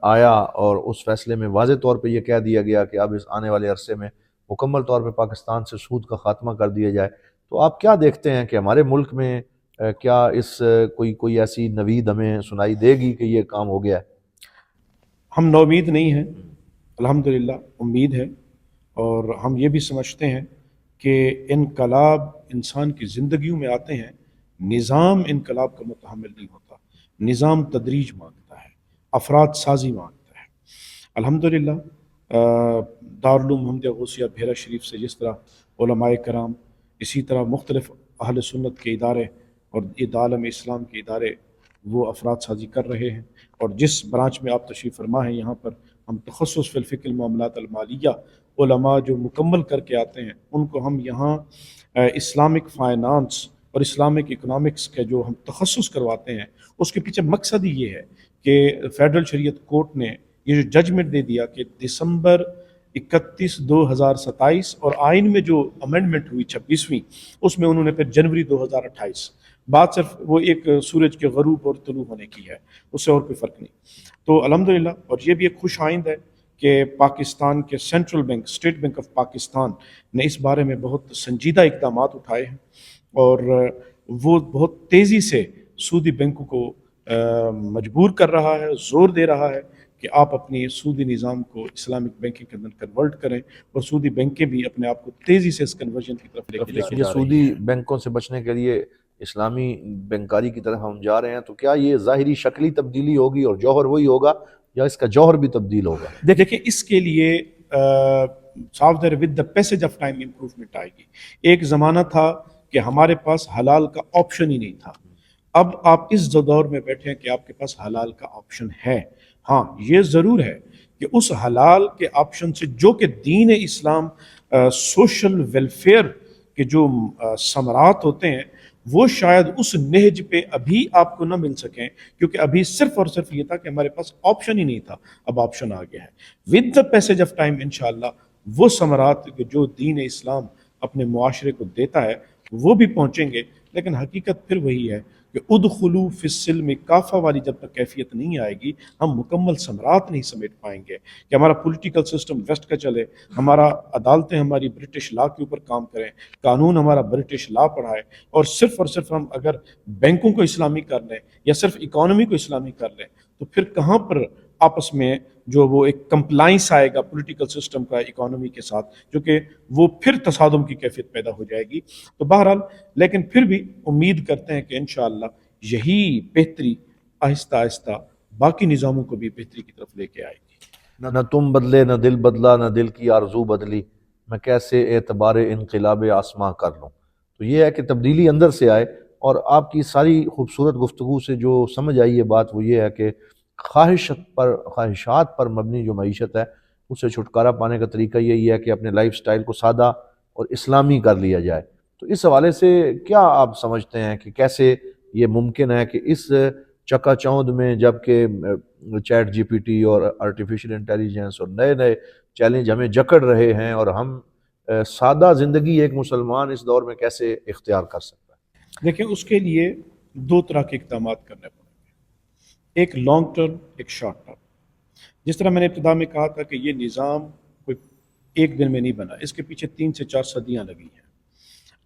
آیا اور اس فیصلے میں واضح طور پہ یہ کہہ دیا گیا کہ اب اس آنے والے عرصے میں مکمل طور پہ پاکستان سے سود کا خاتمہ کر دیا جائے۔ تو آپ کیا دیکھتے ہیں کہ ہمارے ملک میں کیا اس کوئی ایسی نوید ہمیں سنائی دے گی کہ یہ کام ہو گیا ہے؟ ہم نومید نہیں ہیں، الحمدللہ امید ہے، اور ہم یہ بھی سمجھتے ہیں کہ انقلاب انسان کی زندگیوں میں آتے ہیں، نظام انقلاب کا متحمل نہیں ہوتا، نظام تدریج مانگتا ہے، افراد سازی مانگتا ہے۔ الحمدللہ دارالعلوم محمدیہ غوثیہ بھیرا شریف سے جس طرح علماء کرام، اسی طرح مختلف اہل سنت کے ادارے اور عالم اسلام کے ادارے وہ افراد سازی کر رہے ہیں، اور جس برانچ میں آپ تشریف فرما ہیں یہاں پر ہم تخصص فی الفقہ المعاملات المالیہ علماء جو مکمل کر کے آتے ہیں ان کو ہم یہاں اسلامک فائنانس اور اسلامک اکنامکس کے جو ہم تخصص کرواتے ہیں، اس کے پیچھے مقصد ہی یہ ہے کہ فیڈرل شریعت کورٹ نے یہ جو ججمنٹ دے دیا کہ دسمبر 31 2027 اور آئین میں جو امینڈمنٹ ہوئی 26ویں، اس میں انہوں نے پھر جنوری 2028، بات صرف وہ ایک سورج کے غروب اور طلوع ہونے کی ہے، اس سے اور کوئی فرق نہیں۔ تو الحمدللہ، اور یہ بھی ایک خوش آئند ہے کہ پاکستان کے central bank, state bank of Pakistan نے اس بارے میں بہت سنجیدہ اقدامات اٹھائے ہیں، اور وہ بہت تیزی سے سودی بینکوں کو مجبور کر رہا ہے، زور دے رہا ہے کہ آپ اپنی سودی نظام کو اسلامک بینکنگ کے اندر کنورٹ کریں، اور سودی بینکیں بھی اپنے آپ کو تیزی سے اس کنورژن کی طرف لے کے لیکن یہ جا رہی سودی ہیں۔ بینکوں سے بچنے کے لیے اسلامی بینکاری کی طرف ہم جا رہے ہیں، تو کیا یہ ظاہری شکلی تبدیلی ہوگی اور جوہر وہی ہوگا، یا اس کا جوہر بھی تبدیل ہوگا؟ دیکھیں اس کے لیے صاف ظاہر with the passage of time improvement آئے گی۔ ایک زمانہ تھا کہ ہمارے پاس حلال کا آپشن ہی نہیں تھا، اب آپ اس دور میں بیٹھے ہیں کہ آپ کے پاس حلال کا آپشن ہے۔ ہاں یہ ضرور ہے کہ اس حلال کے آپشن سے جو کہ دین اسلام سوشل ویلفیئر کے جو ثمرات ہوتے ہیں وہ شاید اس نہج پہ ابھی آپ کو نہ مل سکیں، کیونکہ ابھی صرف اور صرف یہ تھا کہ ہمارے پاس آپشن ہی نہیں تھا، اب آپشن آ گیا ہے۔ With the passage of time انشاءاللہ وہ ثمرات جو دین اسلام اپنے معاشرے کو دیتا ہے وہ بھی پہنچیں گے، لیکن حقیقت پھر وہی ہے کہ ادخلوا فی السلم کافہ والی جب تک کیفیت نہیں آئے گی ہم مکمل ثمرات نہیں سمیٹ پائیں گے، کہ ہمارا پولیٹیکل سسٹم ویسٹ کا چلے، ہمارا عدالتیں ہماری برٹش لا کے اوپر کام کریں، قانون ہمارا برٹش لا پڑھائے، اور صرف ہم اگر بینکوں کو اسلامی کر لیں یا صرف اکانومی کو اسلامی کر لیں تو پھر کہاں پر آپس میں جو وہ ایک کمپلائنس آئے گا پولیٹیکل سسٹم کا اکانومی کے ساتھ، جو کہ وہ پھر تصادم کی کیفیت پیدا ہو جائے گی۔ تو بہرحال لیکن پھر بھی امید کرتے ہیں کہ انشاءاللہ یہی بہتری آہستہ آہستہ باقی نظاموں کو بھی بہتری کی طرف لے کے آئے گی۔ نہ تم بدلے نہ دل بدلا، نہ دل کی آرزو بدلی، میں کیسے اعتبار انقلاب آسماں کر لوں۔ تو یہ ہے کہ تبدیلی اندر سے آئے، اور آپ کی ساری خوبصورت گفتگو سے جو سمجھ آئی یہ بات وہ یہ ہے کہ خواہشات پر مبنی جو معیشت ہے اس سے چھٹکارا پانے کا طریقہ یہی ہے کہ اپنے لائف سٹائل کو سادہ اور اسلامی کر لیا جائے۔ تو اس حوالے سے کیا آپ سمجھتے ہیں کہ کیسے یہ ممکن ہے کہ اس چکا چوند میں، جب کہ چیٹ جی پی ٹی اور آرٹیفیشل انٹیلیجنس اور نئے نئے چیلنج ہمیں جکڑ رہے ہیں، اور ہم سادہ زندگی ایک مسلمان اس دور میں کیسے اختیار کر سکتا ہے؟ دیکھیں اس کے لیے دو طرح کے اقدامات کرنے پڑیں گے، ایک لانگ ٹرم، ایک شارٹ ٹرم۔ جس طرح میں نے ابتدا میں کہا تھا کہ یہ نظام کوئی ایک دن میں نہیں بنا، اس کے پیچھے 3 سے 4 صدیاں لگی ہیں۔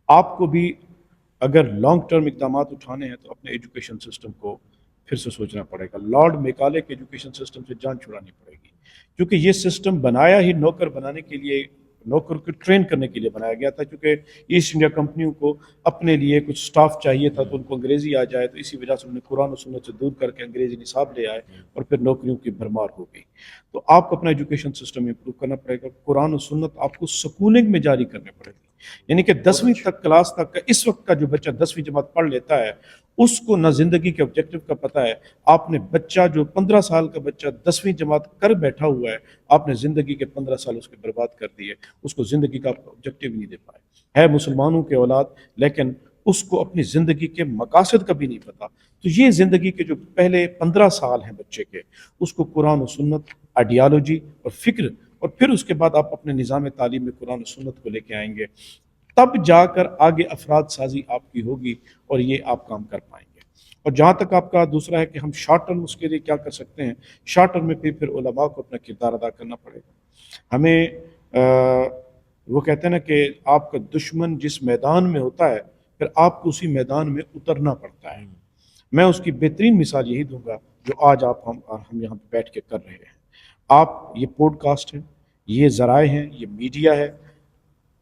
آپ کو بھی اگر لانگ ٹرم اقدامات اٹھانے ہیں تو اپنے ایجوکیشن سسٹم کو پھر سے سوچنا پڑے گا۔ لارڈ میکالے کے ایجوکیشن سسٹم سے جان چھڑانی پڑے گی، کیونکہ یہ سسٹم بنایا ہی نوکر بنانے کے لیے، نوکر کو ٹرین کرنے کے لیے بنایا گیا تھا، کیونکہ ایسٹ انڈیا کمپنیوں کو اپنے لیے کچھ سٹاف چاہیے تھا تو ان کو انگریزی آ جائے، تو اسی وجہ سے انہوں نے قرآن و سنت سے دور کر کے انگریزی نصاب لے آئے، اور پھر نوکریوں کی بھرمار ہو گئی۔ تو آپ کو اپنا ایجوکیشن سسٹم امپروو کرنا پڑے گا۔ قرآن و سنت آپ کو سکولنگ میں جاری کرنے پڑے گی، یعنی کہ 10ویں تک کلاس تک کا اس وقت کا جو بچہ 10ویں جماعت پڑھ لیتا ہے اس کو نہ زندگی کے آبجیکٹو کا پتہ ہے۔ آپ نے بچہ جو 15 سال کا بچہ 10ویں جماعت کر بیٹھا ہوا ہے، آپ نے زندگی کے 15 سال اس کے برباد کر دیے، اس کو زندگی کا آبجیکٹو ہی نہیں دے پائے۔ ہے مسلمانوں کے اولاد لیکن اس کو اپنی زندگی کے مقاصد کا بھی نہیں پتہ۔ تو یہ زندگی کے جو پہلے 15 سال ہیں بچے کے، اس کو قرآن و سنت، آئیڈیالوجی اور فکر، اور پھر اس کے بعد آپ اپنے نظام تعلیم میں قرآن و سنت کو لے کے آئیں گے، تب جا کر آگے افراد سازی آپ کی ہوگی اور یہ آپ کام کر پائیں گے۔ اور جہاں تک آپ کا دوسرا ہے کہ ہم شارٹ ٹرم اس کے لیے کیا کر سکتے ہیں، شارٹ ٹرم میں پھر علماء کو اپنا کردار ادا کرنا پڑے گا۔ ہمیں وہ کہتے ہیں نا کہ آپ کا دشمن جس میدان میں ہوتا ہے پھر آپ کو اسی میدان میں اترنا پڑتا ہے۔ میں اس کی بہترین مثال یہی دوں گا جو آج ہم یہاں پہ بیٹھ کے کر رہے ہیں۔ آپ یہ پوڈ کاسٹ ہے، یہ ذرائع ہیں، یہ میڈیا ہے،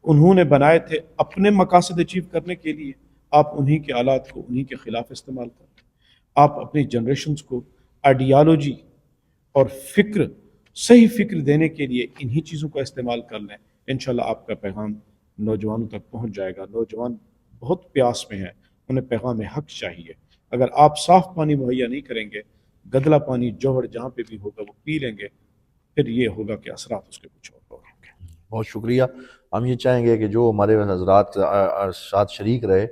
انہوں نے بنائے تھے اپنے مقاصد اچیو کرنے کے لیے، آپ انہی کے آلات کو انہی کے خلاف استعمال کریں۔ آپ اپنی جنریشنز کو آئیڈیالوجی اور فکر، صحیح فکر دینے کے لیے انہی چیزوں کا استعمال کر لیں، انشاءاللہ آپ کا پیغام نوجوانوں تک پہنچ جائے گا۔ نوجوان بہت پیاس میں ہیں، انہیں پیغام حق چاہیے۔ اگر آپ صاف پانی مہیا نہیں کریں گے، گدلا پانی جوہر جہاں پہ بھی ہوگا وہ پی لیں گے، پھر یہ ہوگا کہ اثرات اس کے کچھ اور ہوں گے۔ بہت شکریہ۔ ہم یہ چاہیں گے کہ جو ہمارے حضرات ساتھ شریک رہے،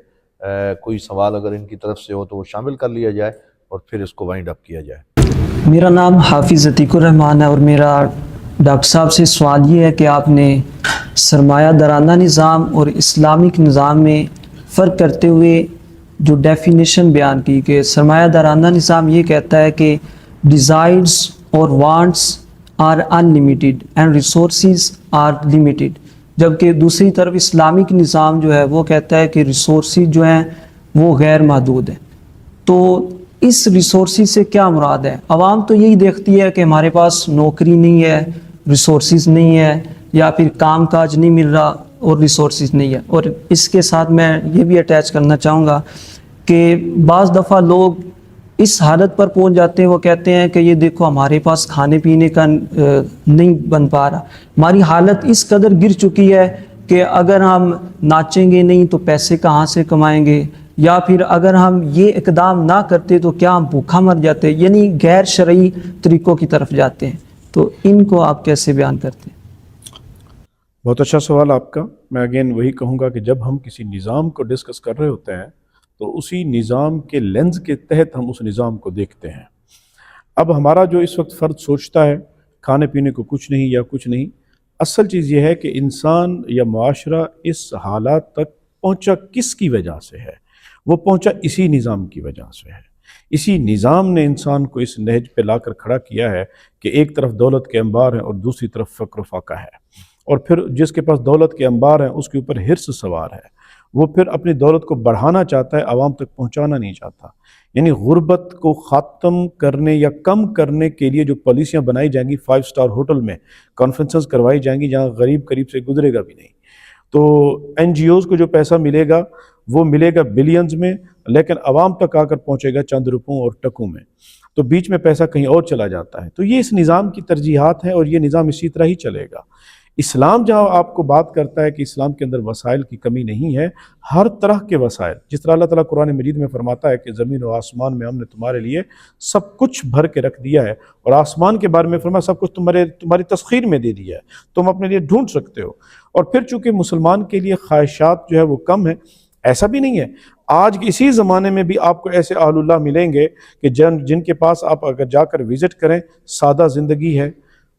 کوئی سوال اگر ان کی طرف سے ہو تو وہ شامل کر لیا جائے اور پھر اس کو وائنڈ اپ کیا جائے۔ میرا نام حافظ عتیق الرحمان ہے، اور میرا ڈاکٹر صاحب سے سوال یہ ہے کہ آپ نے سرمایہ دارانہ نظام اور اسلامک نظام میں فرق کرتے ہوئے جو ڈیفینیشن بیان کی کہ سرمایہ دارانہ نظام یہ کہتا ہے کہ ڈیزائرز اور wants are unlimited and resources are limited, جبکہ دوسری طرف اسلامک نظام جو ہے وہ کہتا ہے کہ ریسورسز جو ہیں وہ غیر محدود ہیں۔ تو اس ریسورسز سے کیا مراد ہے؟ عوام تو یہی دیکھتی ہے کہ ہمارے پاس نوکری نہیں ہے، ریسورسز نہیں ہے، یا پھر کام کاج نہیں مل رہا اور ریسورسز نہیں ہے۔ اور اس کے ساتھ میں یہ بھی اٹیچ کرنا چاہوں گا کہ بعض دفعہ لوگ اس حالت پر پہنچ جاتے ہیں، وہ کہتے ہیں کہ یہ دیکھو ہمارے پاس کھانے پینے کا نہیں بن پا رہا، ہماری حالت اس قدر گر چکی ہے کہ اگر ہم ناچیں گے نہیں تو پیسے کہاں سے کمائیں گے، یا پھر اگر ہم یہ اقدام نہ کرتے تو کیا ہم بھوکا مر جاتے، یعنی غیر شرعی طریقوں کی طرف جاتے ہیں۔ تو ان کو آپ کیسے بیان کرتے ہیں؟ بہت اچھا سوال آپ کا۔ میں اگین وہی کہوں گا کہ جب ہم کسی نظام کو ڈسکس کر رہے ہوتے ہیں تو اسی نظام کے لینز کے تحت ہم اس نظام کو دیکھتے ہیں۔ اب ہمارا جو اس وقت فرد سوچتا ہے کھانے پینے کو کچھ نہیں یا کچھ نہیں، اصل چیز یہ ہے کہ انسان یا معاشرہ اس حالات تک پہنچا کس کی وجہ سے ہے؟ وہ پہنچا اسی نظام کی وجہ سے ہے۔ اسی نظام نے انسان کو اس نہج پہ لا کر کھڑا کیا ہے کہ ایک طرف دولت کے انبار ہیں اور دوسری طرف فقر و فاقہ ہے، اور پھر جس کے پاس دولت کے انبار ہیں اس کے اوپر حرص سوار ہے، وہ پھر اپنی دولت کو بڑھانا چاہتا ہے، عوام تک پہنچانا نہیں چاہتا۔ یعنی غربت کو ختم کرنے یا کم کرنے کے لیے جو پالیسیاں بنائی جائیں گی، 5 اسٹار ہوٹل میں کانفرنسز کروائی جائیں گی جہاں غریب قریب سے گزرے گا بھی نہیں، تو این جی اوز کو جو پیسہ ملے گا وہ ملے گا بلینز میں، لیکن عوام تک آ کر پہنچے گا چند روپوں اور ٹکوں میں، تو بیچ میں پیسہ کہیں اور چلا جاتا ہے۔ تو یہ اس نظام کی ترجیحات ہیں اور یہ نظام اسی طرح ہی چلے گا۔ اسلام جہاں آپ کو بات کرتا ہے کہ اسلام کے اندر وسائل کی کمی نہیں ہے، ہر طرح کے وسائل، جس طرح اللہ تعالیٰ قرآن مجید میں فرماتا ہے کہ زمین و آسمان میں ہم نے تمہارے لیے سب کچھ بھر کے رکھ دیا ہے، اور آسمان کے بارے میں فرمایا سب کچھ تمہاری تسخیر میں دے دیا ہے، تم اپنے لیے ڈھونڈ سکتے ہو۔ اور پھر چونکہ مسلمان کے لیے خواہشات جو ہے وہ کم ہیں، ایسا بھی نہیں ہے، آج اسی زمانے میں بھی آپ کو ایسے اہل اللہ ملیں گے کہ جن کے پاس آپ اگر جا کر وزٹ کریں، سادہ زندگی ہے،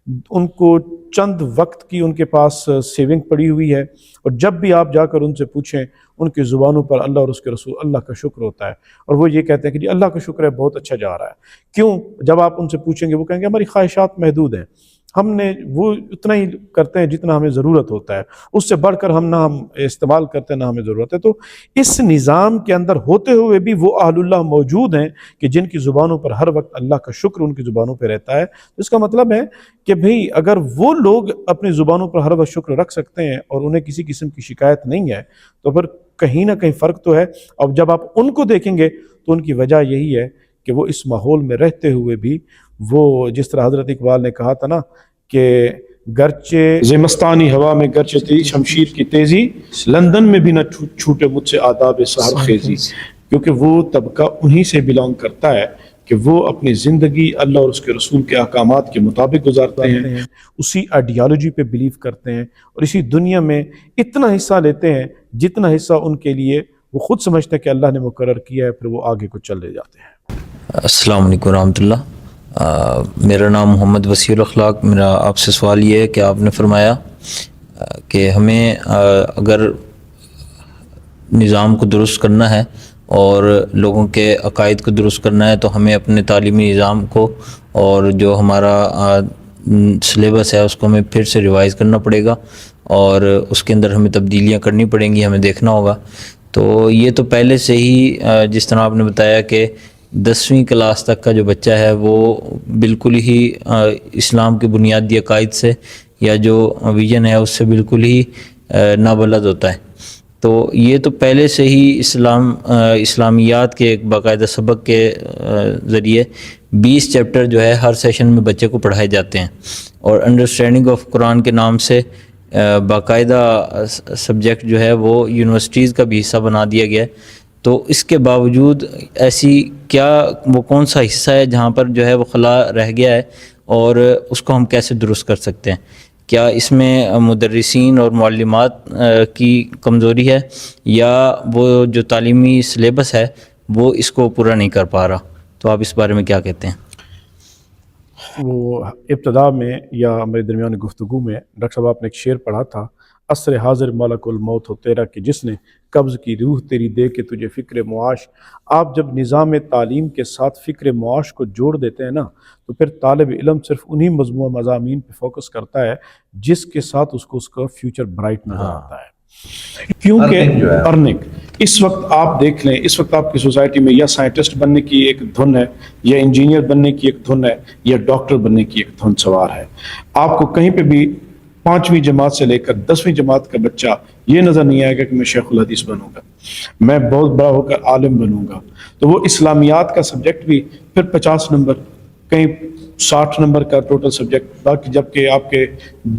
ان کو چند وقت کی ان کے پاس سیونگ پڑی ہوئی ہے، اور جب بھی آپ جا کر ان سے پوچھیں ان کی زبانوں پر اللہ اور اس کے رسول اللہ کا شکر ہوتا ہے، اور وہ یہ کہتے ہیں کہ جی اللہ کا شکر ہے، بہت اچھا جا رہا ہے۔ کیوں؟ جب آپ ان سے پوچھیں گے وہ کہیں گے ہماری خواہشات محدود ہیں، ہم نے وہ اتنا ہی کرتے ہیں جتنا ہمیں ضرورت ہوتا ہے، اس سے بڑھ کر ہم استعمال کرتے ہیں نہ ہمیں ضرورت ہے۔ تو اس نظام کے اندر ہوتے ہوئے بھی وہ اہل اللہ موجود ہیں کہ جن کی زبانوں پر ہر وقت اللہ کا شکر ان کی زبانوں پہ رہتا ہے۔ اس کا مطلب ہے کہ بھئی اگر وہ لوگ اپنی زبانوں پر ہر وقت شکر رکھ سکتے ہیں اور انہیں کسی قسم کی شکایت نہیں ہے، تو پھر کہیں نہ کہیں فرق تو ہے۔ اور جب آپ ان کو دیکھیں گے تو ان کی وجہ یہی ہے کہ وہ اس ماحول میں رہتے ہوئے بھی وہ جس طرح حضرت اقبال نے کہا تھا نا کہ گرچہ زمستانی ہوا میں گرچہ تیری شمشیر کی تیزی، لندن میں بھی نہ چھوٹے مجھ سے آداب سحر خیزی، کیونکہ وہ طبقہ انہی سے بلانگ کرتا ہے کہ وہ اپنی زندگی اللہ اور اس کے رسول کے احکامات کے مطابق گزارتے ہیں، اسی آئیڈیالوجی پہ بلیو کرتے ہیں، اور اسی دنیا میں اتنا حصہ لیتے ہیں جتنا حصہ ان کے لیے وہ خود سمجھتے ہیں کہ اللہ نے مقرر کیا ہے، پھر وہ آگے کو چل لے جاتے ہیں۔ السلام علیکم ورحمۃ اللہ۔ میرا نام محمد وسیع الاخلاق۔ میرا آپ سے سوال یہ ہے کہ آپ نے فرمایا کہ ہمیں اگر نظام کو درست کرنا ہے اور لوگوں کے عقائد کو درست کرنا ہے تو ہمیں اپنے تعلیمی نظام کو اور جو ہمارا سلیبس ہے اس کو ہمیں پھر سے ریوائز کرنا پڑے گا، اور اس کے اندر ہمیں تبدیلیاں کرنی پڑیں گی، ہمیں دیکھنا ہوگا۔ تو یہ تو پہلے سے ہی جس طرح آپ نے بتایا کہ 10ویں کلاس تک کا جو بچہ ہے وہ بالکل ہی اسلام کے بنیادی عقائد سے یا جو ویژن ہے اس سے بالکل ہی نابلد ہوتا ہے، تو یہ تو پہلے سے ہی اسلامیات کے ایک باقاعدہ سبق کے ذریعے 20 چیپٹر جو ہے ہر سیشن میں بچے کو پڑھائے جاتے ہیں، اور انڈرسٹینڈنگ آف قرآن کے نام سے باقاعدہ سبجیکٹ جو ہے وہ یونیورسٹیز کا بھی حصہ بنا دیا گیا ہے۔ تو اس کے باوجود ایسی کیا وہ کون سا حصہ ہے جہاں پر جو ہے وہ خلا رہ گیا ہے، اور اس کو ہم کیسے درست کر سکتے ہیں؟ کیا اس میں مدرسین اور معلمات کی کمزوری ہے، یا وہ جو تعلیمی سلیبس ہے وہ اس کو پورا نہیں کر پا رہا؟ تو آپ اس بارے میں کیا کہتے ہیں؟ وہ ابتدا میں یا ہمارے درمیان گفتگو میں ڈاکٹر صاحب آپ نے ایک شعر پڑھا تھا، عصر حاضر ملک الموت ہو تیرا کہ جس نے قبض کی روح تیری دے کے تجھے فکر معاش۔ آپ جب نظام تعلیم کے ساتھ فکر معاش کو جوڑ دیتے ہیں نا، تو پھر طالب علم صرف انہی مضامین پہ فوکس کرتا ہے جس کے ساتھ اس کو اس کا فیوچر برائٹ نظر آتا ہے، کیونکہ ارننگ اس وقت آپ دیکھ لیں، اس وقت آپ کی سوسائٹی میں یا سائنٹسٹ بننے کی ایک دھن ہے، یا انجینئر بننے کی ایک دھن ہے، یا ڈاکٹر بننے کی ایک دھن سوار ہے. آپ کو کہیں پہ بھی 5ویں جماعت سے لے کر 10ویں جماعت کا بچہ یہ نظر نہیں آئے گا کہ میں شیخ الحدیث بنوں گا، میں بہت بڑا ہو کر عالم بنوں گا. تو وہ اسلامیات کا سبجیکٹ بھی پھر 50 نمبر، کہیں 60 نمبر کا ٹوٹل سبجیکٹ، باقی جبکہ آپ کے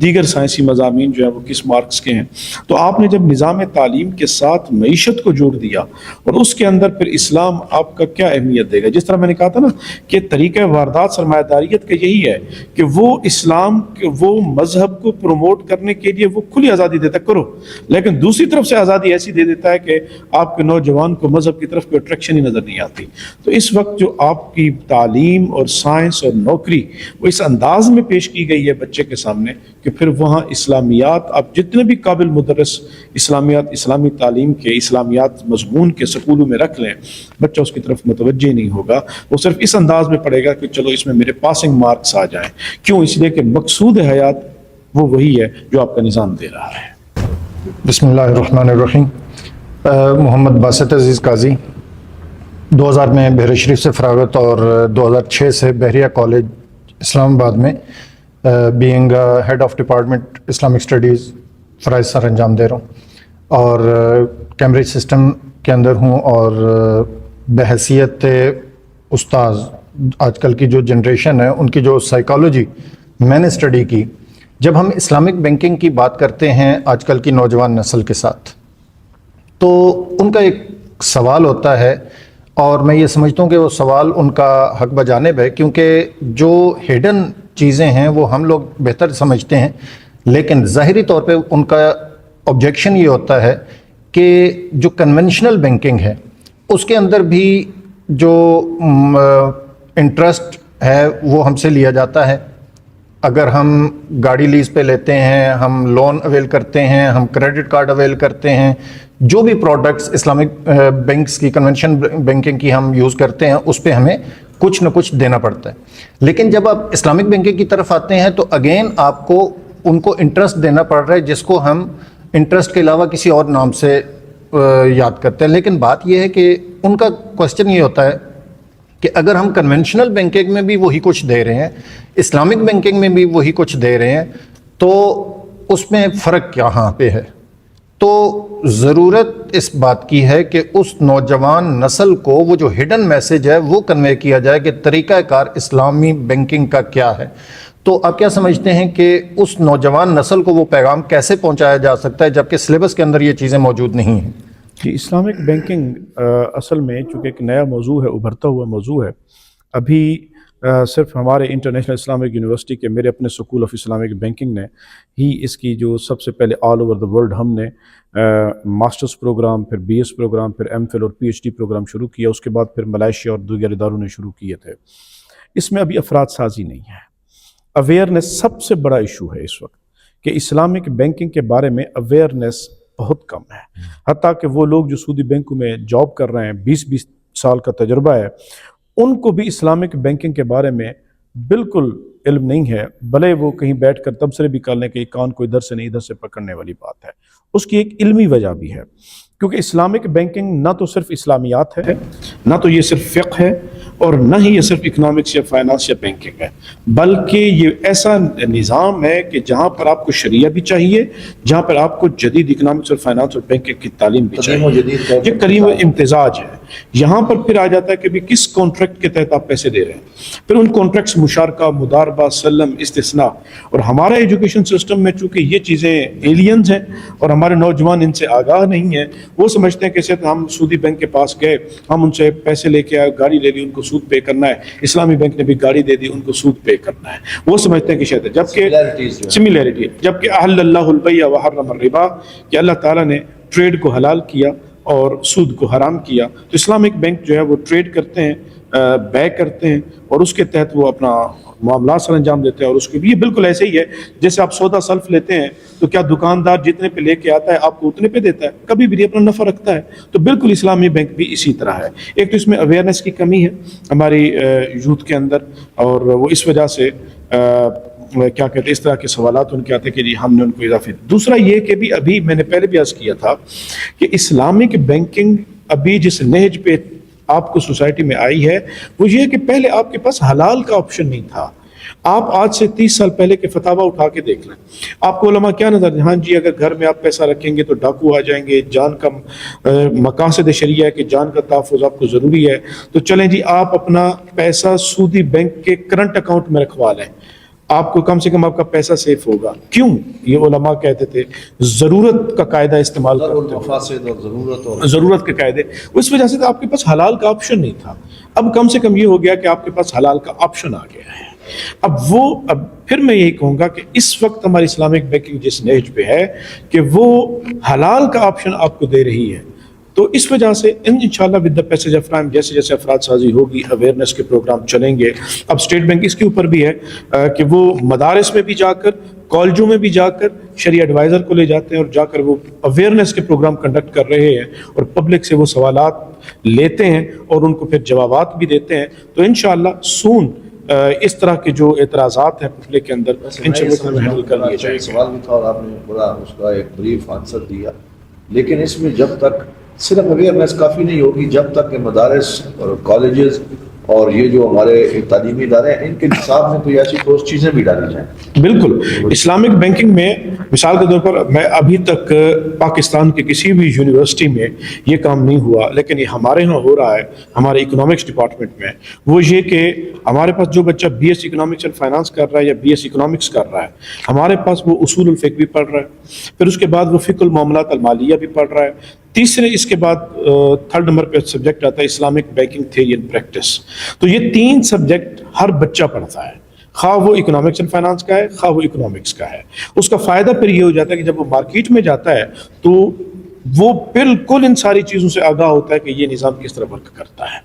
دیگر سائنسی مضامین جو ہیں وہ کس مارکس کے ہیں. تو آپ نے جب نظام تعلیم کے ساتھ معیشت کو جوڑ دیا اور اس کے اندر پھر اسلام آپ کا کیا اہمیت دے گا. جس طرح میں نے کہا تھا نا کہ طریقہ واردات سرمایہ داریت کا یہی ہے کہ وہ اسلام کے وہ مذہب کو پروموٹ کرنے کے لیے وہ کھلی آزادی دیتا ہے، کرو، لیکن دوسری طرف سے آزادی ایسی دے دیتا ہے کہ آپ کے نوجوان کو مذہب کی طرف کوئی اٹریکشن ہی نظر نہیں آتی. تو اس وقت جو آپ کی تعلیم اور سائنس اور نوکری وہ اس انداز میں پیش کی گئی ہے بچے کے سامنے کہ پھر وہاں اسلامیات، آپ جتنے بھی قابل مدرس اسلامیات، اسلامی تعلیم کے، اسلامیات مضمون کے سکولوں میں رکھ لیں، بچہ اس کی طرف متوجہ نہیں ہوگا. وہ صرف اس انداز میں پڑھے گا کہ چلو اس میں میرے پاسنگ مارکس آ جائیں. کیوں؟ اس لیے کہ مقصود حیات وہ وہی ہے جو آپ کا نظام دے رہا ہے. بسم اللہ الرحمن الرحیم. محمد باسط عزیز قاضی، 2000 میں بحر شریف سے فراغت اور 2006 سے بحریہ کالج اسلام آباد میں being head of department Islamic studies فرائض سر انجام دے رہا ہوں، اور کیمبرج سسٹم کے اندر ہوں. اور بحیثیت استاذ آج کل کی جو جنریشن ہے ان کی جو سائیکالوجی میں نے اسٹڈی کی، جب ہم اسلامک بینکنگ کی بات کرتے ہیں آج کل کی نوجوان نسل کے ساتھ، تو ان کا ایک سوال ہوتا ہے، اور میں یہ سمجھتا ہوں کہ وہ سوال ان کا حق بجانب ہے، کیونکہ جو ہڈن چیزیں ہیں وہ ہم لوگ بہتر سمجھتے ہیں، لیکن ظاہری طور پہ ان کا آبجیکشن یہ ہوتا ہے کہ جو کنونشنل بینکنگ ہے اس کے اندر بھی جو انٹرسٹ ہے وہ ہم سے لیا جاتا ہے. اگر ہم گاڑی لیز پہ لیتے ہیں، ہم لون اویل کرتے ہیں، ہم کریڈٹ کارڈ اویل کرتے ہیں، جو بھی پروڈکٹس اسلامک بینکس کی، کنونشن بینکنگ کی ہم یوز کرتے ہیں، اس پہ ہمیں کچھ نہ کچھ دینا پڑتا ہے. لیکن جب آپ اسلامک بینکنگ کی طرف آتے ہیں تو اگین آپ کو ان کو انٹرسٹ دینا پڑ رہا ہے، جس کو ہم انٹرسٹ کے علاوہ کسی اور نام سے یاد کرتے ہیں. لیکن بات یہ ہے کہ ان کا کوشچن یہ ہوتا ہے کہ اگر ہم کنونشنل بینکنگ میں بھی وہی کچھ دے رہے ہیں، اسلامک بینکنگ میں بھی وہی کچھ دے رہے ہیں، تو اس میں فرق کہاں پہ ہے؟ تو ضرورت اس بات کی ہے کہ اس نوجوان نسل کو وہ جو ہڈن میسج ہے وہ کنوے کیا جائے کہ طریقہ کار اسلامی بینکنگ کا کیا ہے. تو آپ کیا سمجھتے ہیں کہ اس نوجوان نسل کو وہ پیغام کیسے پہنچایا جا سکتا ہے جبکہ سلیبس کے اندر یہ چیزیں موجود نہیں ہیں؟ کہ اسلامک بینکنگ اصل میں چونکہ ایک نیا موضوع ہے، ابھرتا ہوا موضوع ہے، ابھی صرف ہمارے انٹرنیشنل اسلامک یونیورسٹی کے میرے اپنے سکول آف اسلامک بینکنگ نے ہی اس کی جو سب سے پہلے آل اوور دا ورلڈ ہم نے ماسٹرز پروگرام، پھر بی ایس پروگرام، پھر ایم فل اور پی ایچ ڈی پروگرام شروع کیا. اس کے بعد پھر ملائیشیا اور دیگر اداروں نے شروع کیے تھے. اس میں ابھی افراد سازی نہیں ہے. اویئرنیس سب سے بڑا ایشو ہے اس وقت کہ اسلامک بینکنگ کے بارے میں اویئرنیس بہت کم ہے. حتیٰ کہ وہ لوگ جو سعودی بینکوں میں جاب کر رہے ہیں، 20 سال کا تجربہ ہے، ان کو بھی اسلامک بینکنگ کے بارے میں بالکل علم نہیں ہے. بھلے وہ کہیں بیٹھ کر تبصرے بھی کر لیں کہ کان کو ادھر سے نہیں ادھر سے پکڑنے والی بات ہے. اس کی ایک علمی وجہ بھی ہے، کیونکہ اسلامک بینکنگ نہ تو صرف اسلامیات ہے، نہ تو یہ صرف فقہ ہے، اور نہ ہی یہ صرف اکنامکس یا فائنانس یا بینکنگ ہے، بلکہ یہ ایسا نظام ہے کہ جہاں پر آپ کو شریعہ بھی چاہیے، جہاں پر آپ کو جدید اکنامکس اور فائنانس اور بینکنگ کی تعلیم بھی چاہیے. یہ قریب امتزاج ہے. یہاں پر پھر آ جاتا ہے کہ بھی کس کانٹریکٹ کے تحت آپ پیسے دے رہے ہیں. پھر ان کانٹریکٹس مشارکہ، مداربہ، سلم، استثناء. اور ہمارا ایجوکیشن سسٹم میں چونکہ یہ چیزیں ایلینز ہیں اور ہمارے نوجوان ان سے آگاہ نہیں ہیں، وہ سمجھتے ہیں کہ ہم سعودی بینک کے پاس گئے، ہم ان سے پیسے لے کے آئے، گاڑی لے لی، ان کو سود پے کرنا ہے. اسلامی بینک نے بھی گاڑی دے دی، ان کو سود پے کرنا ہے. وہ سمجھتے ہیں کہ شاید جبکہ سملیرٹی، جبکہ احل اللہ البیع وحرم الربا، کہ اللہ تعالیٰ نے ٹریڈ کو حلال کیا اور سود کو حرام کیا. تو اسلامک بینک جو ہے وہ ٹریڈ کرتے ہیں، بے کرتے ہیں، اور اس کے تحت وہ اپنا معاملات سر انجام دیتے ہیں. اور اس کے بھی یہ بالکل ایسے ہی ہے جیسے آپ سودا سلف لیتے ہیں تو کیا دکاندار جتنے پہ لے کے آتا ہے آپ کو اتنے پہ دیتا ہے؟ کبھی بھی اپنا نفع رکھتا ہے. تو بالکل اسلامی بینک بھی اسی طرح ہے. ایک تو اس میں اویئرنیس کی کمی ہے ہماری یوتھ کے اندر، اور وہ اس وجہ سے کیا کہتے ہیں اس طرح کے سوالات ان کے آتے ہیں کہ جی ہم نے ان کو اضافی. دوسرا یہ کہ بھی ابھی میں نے پہلے بھی عرض کیا تھا کہ اسلامک بینکنگ ابھی جس نہج پہ آپ کو سوسائٹی میں آئی ہے وہ یہ ہے کہ پہلے آپ کے پاس حلال کا آپشن نہیں تھا. آپ آج سے 30 سال پہلے کے فتاوا اٹھا کے دیکھ لیں, آپ کو علماء کیا نظر, ہاں جی اگر گھر میں آپ پیسہ رکھیں گے تو ڈاکو آ جائیں گے, جان کا مقاصد شریعہ ہے کہ جان کا تحفظ آپ کو ضروری ہے, تو چلیں جی آپ اپنا پیسہ سودی بینک کے کرنٹ اکاؤنٹ میں رکھوا لیں, آپ کو کم سے کم آپ کا پیسہ سیف ہوگا. کیوں؟ یہ علماء کہتے تھے ضرورت کا قاعدہ استعمال کرتے مفاسد اور ضرورت کے قاعدے, اس وجہ سے آپ کے پاس حلال کا آپشن نہیں تھا. اب کم سے کم یہ ہو گیا کہ آپ کے پاس حلال کا آپشن آ گیا ہے. اب پھر میں یہی کہوں گا کہ اس وقت ہماری اسلامک بینکنگ جس نہج پہ ہے کہ وہ حلال کا آپشن آپ کو دے رہی ہے, تو اس وجہ سے انشاءاللہ with the passage of time جیسے جیسے افراد سازی ہوگی, اویئرنیس کے پروگرام چلیں گے. اب اسٹیٹ بینک اس کے اوپر بھی ہے کہ وہ مدارس میں بھی جا کر, کالجوں میں بھی جا کر شرعی ایڈوائزر کو لے جاتے ہیں اور جا کر وہ اویئرنیس کے پروگرام کنڈکٹ کر رہے ہیں اور پبلک سے وہ سوالات لیتے ہیں اور ان کو پھر جوابات بھی دیتے ہیں. تو انشاءاللہ سون اس طرح کے جو اعتراضات ہیں پبلک کے اندر انشاءاللہ ہینڈل کر لیے جائیں گے. سوال بھی تھا اور آپ نے پورا اس کا ایک بریف آنسر دیا, لیکن اس میں جب تک صرف اویئرنیس کافی نہیں ہوگی جب تک کہ مدارس اور کالجز اور یہ جو ہمارے تعلیمی ادارے ہیں ان کے نصاب میں کوئی ایسی ٹھوس چیزیں بھی ڈالی جائیں. بالکل. اسلامک بینکنگ میں مثال کے طور پر میں ابھی تک پاکستان کے کسی بھی یونیورسٹی میں یہ کام نہیں ہوا, لیکن یہ ہمارے ہاں ہو رہا ہے ہمارے اکنامکس ڈپارٹمنٹ میں. وہ یہ کہ ہمارے پاس جو بچہ B S economics and finance کر رہا ہے یا بی ایس اکنامکس کر رہا ہے, ہمارے پاس وہ اصول الفقہ بھی پڑھ رہا ہے, پھر اس کے بعد وہ فقہ المعاملات المالیہ بھی پڑھ رہا ہے, تیسرے اس کے بعد 3rd نمبر پہ سبجیکٹ آتا ہے Islamic banking theory and practice. تو یہ 3 سبجیکٹ ہر بچہ پڑھتا ہے, خواہ وہ اکنامکس اینڈ فائنانس کا ہے خواہ وہ اکنامکس کا ہے. اس کا فائدہ پھر یہ ہو جاتا ہے کہ جب وہ مارکیٹ میں جاتا ہے تو وہ بالکل ان ساری چیزوں سے آگاہ ہوتا ہے کہ یہ نظام کس طرح ورک کرتا ہے.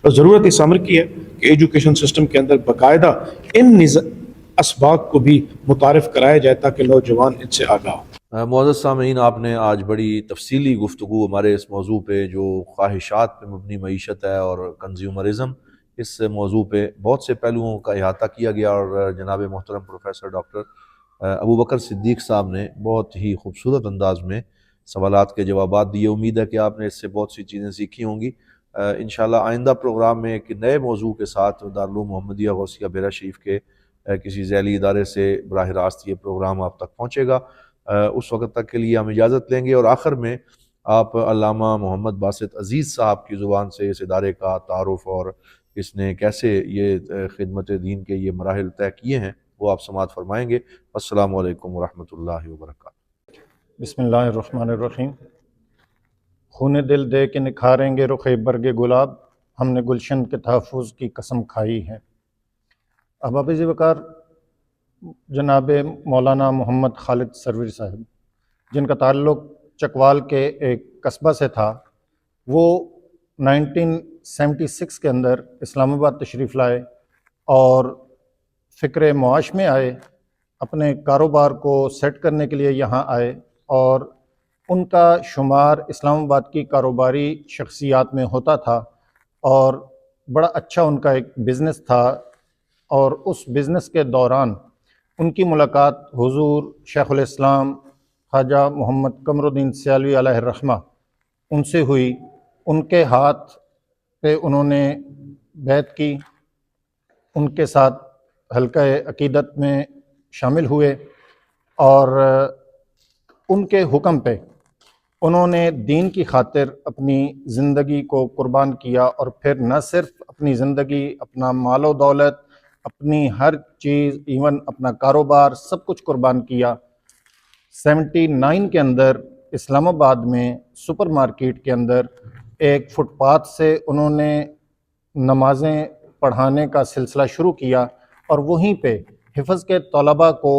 اور ضرورت اس امر کی ہے کہ ایجوکیشن سسٹم کے اندر باقاعدہ ان اسباق کو بھی متعارف کرایا جائے تاکہ نوجوان ان سے آگاہ ہو. معزز سامعین, آپ نے آج بڑی تفصیلی گفتگو ہمارے اس موضوع پہ جو خواہشات پہ مبنی معیشت ہے اور کنزیومرزم, اس موضوع پہ بہت سے پہلوؤں کا احاطہ کیا گیا اور جناب محترم پروفیسر ڈاکٹر ابوبکر صدیق صاحب نے بہت ہی خوبصورت انداز میں سوالات کے جوابات دیے. امید ہے کہ آپ نے اس سے بہت سی چیزیں سیکھی ہوں گی. انشاءاللہ آئندہ پروگرام میں ایک نئے موضوع کے ساتھ دارالعلوم محمدیہ غوثیہ بیرا شریف کے کسی ذیلی ادارے سے براہ راست یہ پروگرام آپ تک پہنچے گا. اس وقت تک کے لیے ہم اجازت لیں گے, اور آخر میں آپ علامہ محمد باسط عزیز صاحب کی زبان سے اس ادارے کا تعارف اور اس نے کیسے یہ خدمت دین کے یہ مراحل طے کیے ہیں وہ آپ سماعت فرمائیں گے. السلام علیکم ورحمۃ اللہ وبرکاتہ. بسم اللہ الرحمن الرحیم. خون دل دے کے نکھاریں گے رخ برگ گلاب, ہم نے گلشن کے تحفظ کی قسم کھائی ہے. احباب ذی وقار, جناب مولانا محمد خالد سروری صاحب جن کا تعلق چکوال کے ایک قصبہ سے تھا, وہ 1976 کے اندر اسلام آباد تشریف لائے اور فکر معاش میں آئے, اپنے کاروبار کو سیٹ کرنے کے لیے یہاں آئے, اور ان کا شمار اسلام آباد کی کاروباری شخصیات میں ہوتا تھا, اور بڑا اچھا ان کا ایک بزنس تھا. اور اس بزنس کے دوران ان کی ملاقات حضور شیخ الاسلام خواجہ محمد قمر الدین سیالوی علیہ الرحمہ ان سے ہوئی. ان کے ہاتھ پہ انہوں نے بیعت کی, ان کے ساتھ حلقہ عقیدت میں شامل ہوئے, اور ان کے حکم پہ انہوں نے دین کی خاطر اپنی زندگی کو قربان کیا, اور پھر نہ صرف اپنی زندگی, اپنا مال و دولت, اپنی ہر چیز, ایون اپنا کاروبار, سب کچھ قربان کیا. 79 کے اندر اسلام آباد میں سپر مارکیٹ کے اندر ایک فٹ پاتھ سے انہوں نے نمازیں پڑھانے کا سلسلہ شروع کیا, اور وہیں پہ حفظ کے طلباء کو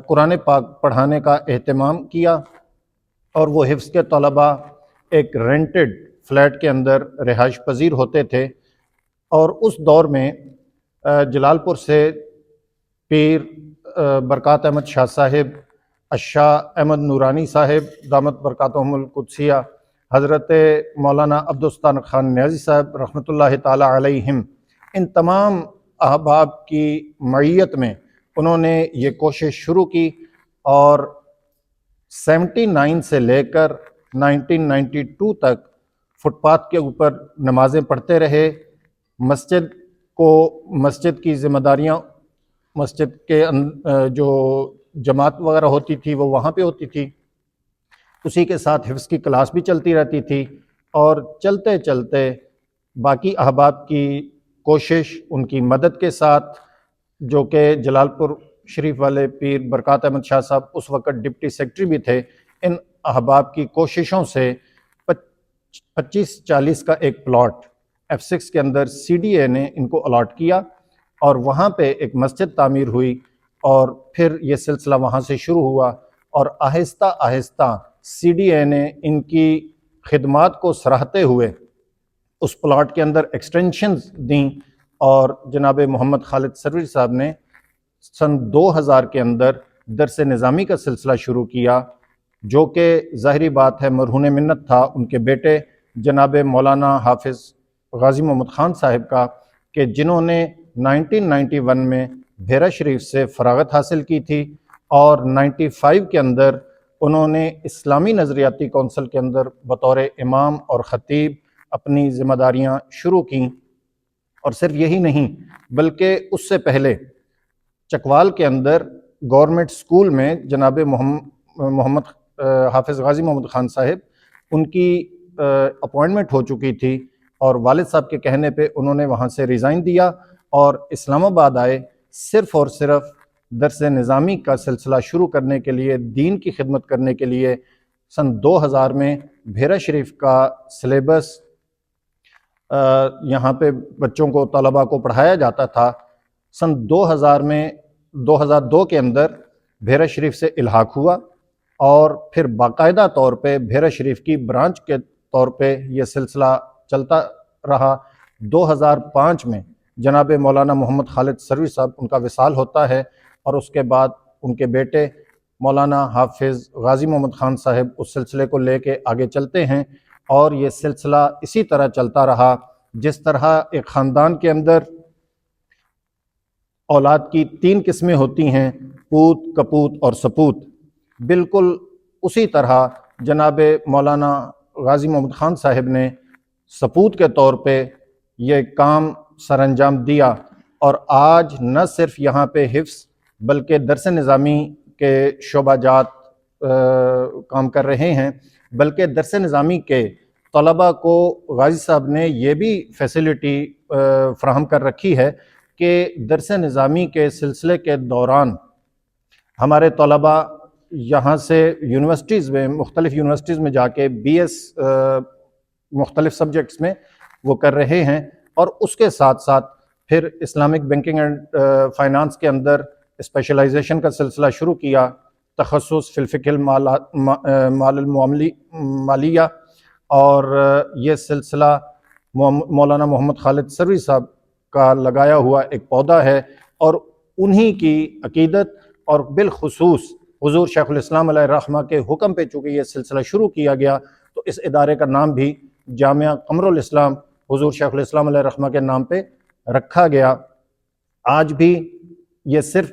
قرآن پاک پڑھانے کا اہتمام کیا. اور وہ حفظ کے طلباء ایک رینٹڈ فلیٹ کے اندر رہائش پذیر ہوتے تھے, اور اس دور میں جلال پور سے پیر برکات احمد شاہ صاحب, الشاہ احمد نورانی صاحب دامت برکاتہم القدسیہ, حضرت مولانا عبدالستان خان نیازی صاحب رحمۃ اللہ تعالی علیہم, ان تمام احباب کی معیت میں انہوں نے یہ کوشش شروع کی اور 79 سے لے کر 1992 تک فٹ پاتھ کے اوپر نمازیں پڑھتے رہے. مسجد کی ذمہ داریاں، مسجد کے جو جماعت وغیرہ ہوتی تھی وہ وہاں پہ ہوتی تھی، اسی کے ساتھ حفظ کی کلاس بھی چلتی رہتی تھی. اور چلتے چلتے باقی احباب کی کوشش، ان کی مدد کے ساتھ، جو کہ جلال پور شریف والے پیر برکات احمد شاہ صاحب اس وقت ڈپٹی سیکرٹری بھی تھے، ان احباب کی کوششوں سے 25-40 کا ایک پلاٹ F6 کے اندر CDA نے ان کو الاٹ کیا اور وہاں پہ ایک مسجد تعمیر ہوئی. اور پھر یہ سلسلہ وہاں سے شروع ہوا اور آہستہ آہستہ CDA نے ان کی خدمات کو سراہتے ہوئے اس پلاٹ کے اندر ایکسٹینشنز دیں اور جناب محمد خالد سروری صاحب نے سن 2000 کے اندر درس نظامی کا سلسلہ شروع کیا، جو کہ ظاہری بات ہے مرہون منت تھا ان کے بیٹے جناب مولانا حافظ غازی محمد خان صاحب کا، کہ جنہوں نے 1991 میں بھیرا شریف سے فراغت حاصل کی تھی اور 95 کے اندر انہوں نے اسلامی نظریاتی کونسل کے اندر بطور امام اور خطیب اپنی ذمہ داریاں شروع کیں. اور صرف یہی نہیں بلکہ اس سے پہلے چکوال کے اندر گورنمنٹ سکول میں جناب محمد حافظ غازی محمد خان صاحب ان کی اپوائنٹمنٹ ہو چکی تھی اور والد صاحب کے کہنے پہ انہوں نے وہاں سے ریزائن دیا اور اسلام آباد آئے، صرف اور صرف درس نظامی کا سلسلہ شروع کرنے کے لیے، دین کی خدمت کرنے کے لیے. سن 2000 میں بھیرا شریف کا سلیبس یہاں پہ بچوں کو، طلباء کو پڑھایا جاتا تھا. سن 2002 کے اندر بھیرا شریف سے الحاق ہوا اور پھر باقاعدہ طور پہ بھیرا شریف کی برانچ کے طور پہ یہ سلسلہ چلتا رہا. 2005 میں جناب مولانا محمد خالد سروری صاحب ان کا وصال ہوتا ہے اور اس کے بعد ان کے بیٹے مولانا حافظ غازی محمد خان صاحب اس سلسلے کو لے کے آگے چلتے ہیں اور یہ سلسلہ اسی طرح چلتا رہا. جس طرح ایک خاندان کے اندر اولاد کی 3 قسمیں ہوتی ہیں، پوت، کپوت اور سپوت، بالکل اسی طرح جناب مولانا غازی محمد خان صاحب نے سپوت کے طور پہ یہ کام سر انجام دیا. اور آج نہ صرف یہاں پہ حفظ بلکہ درس نظامی کے شعبہ جات کام کر رہے ہیں، بلکہ درس نظامی کے طلباء کو غازی صاحب نے یہ بھی فیسلٹی فراہم کر رکھی ہے کہ درس نظامی کے سلسلے کے دوران ہمارے طلباء یہاں سے یونیورسٹیز میں، مختلف یونیورسٹیز میں جا کے BS مختلف سبجیکٹس میں وہ کر رہے ہیں. اور اس کے ساتھ ساتھ پھر اسلامک بینکنگ اینڈ فائنانس کے اندر اسپیشلائزیشن کا سلسلہ شروع کیا، تخصص فی الفقہ المال المالیہ. اور یہ سلسلہ مولانا محمد خالد سروری صاحب کا لگایا ہوا ایک پودا ہے اور انہی کی عقیدت اور بالخصوص حضور شیخ الاسلام علیہ الرحمہ کے حکم پہ چونکہ یہ سلسلہ شروع کیا گیا تو اس ادارے کا نام بھی جامعہ قمر الاسلام حضور شیخ الاسلام علیہ الرحمہ کے نام پہ رکھا گیا. آج بھی یہ صرف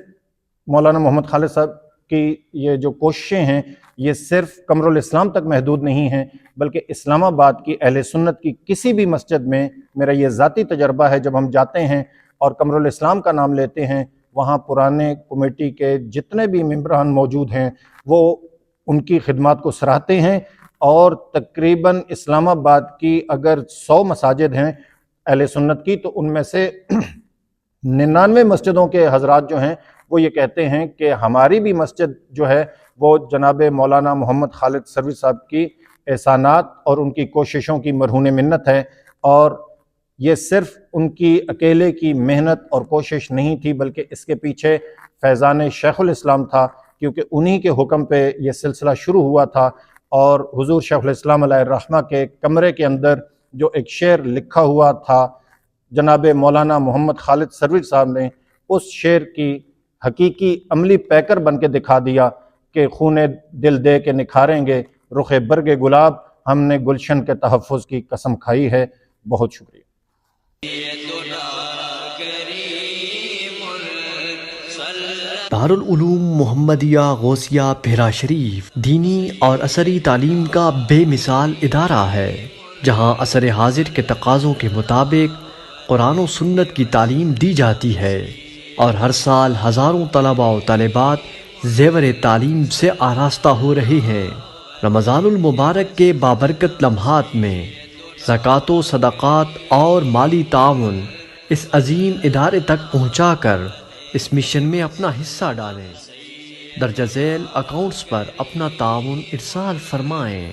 مولانا محمد خالد صاحب کی یہ جو کوششیں ہیں یہ صرف قمر الاسلام تک محدود نہیں ہیں، بلکہ اسلام آباد کی اہل سنت کی کسی بھی مسجد میں، میرا یہ ذاتی تجربہ ہے، جب ہم جاتے ہیں اور قمر الاسلام کا نام لیتے ہیں، وہاں پرانے کمیٹی کے جتنے بھی ممبران موجود ہیں وہ ان کی خدمات کو سراہتے ہیں. اور تقریباً اسلام آباد کی اگر 100 مساجد ہیں اہل سنت کی تو ان میں سے 99 مسجدوں کے حضرات جو ہیں وہ یہ کہتے ہیں کہ ہماری بھی مسجد جو ہے وہ جناب مولانا محمد خالد سروری صاحب کی احسانات اور ان کی کوششوں کی مرہون منت ہے. اور یہ صرف ان کی اکیلے کی محنت اور کوشش نہیں تھی بلکہ اس کے پیچھے فیضان شیخ الاسلام تھا، کیونکہ انہی کے حکم پہ یہ سلسلہ شروع ہوا تھا. اور حضور شیخ الاسلام علیہ الرحمہ کے کمرے کے اندر جو ایک شعر لکھا ہوا تھا جناب مولانا محمد خالد سروری صاحب نے اس شعر کی حقیقی عملی پیکر بن کے دکھا دیا کہ خون دل دے کے نکھاریں گے رخ برگ گلاب، ہم نے گلشن کے تحفظ کی قسم کھائی ہے. بہت شکریہ. کریم صلی دارالعلوم محمدیہ غوثیہ بھیرا شریف دینی اور عصری تعلیم کا بے مثال ادارہ ہے، جہاں عصر حاضر کے تقاضوں کے مطابق قرآن و سنت کی تعلیم دی جاتی ہے، اور ہر سال ہزاروں طلباء و طالبات زیور تعلیم سے آراستہ ہو رہے ہیں۔ رمضان المبارک کے بابرکت لمحات میں زکوٰۃ و صدقات اور مالی تعاون اس عظیم ادارے تک پہنچا کر اس مشن میں اپنا حصہ ڈالیں۔ درجہ ذیل اکاؤنٹس پر اپنا تعاون ارسال فرمائیں۔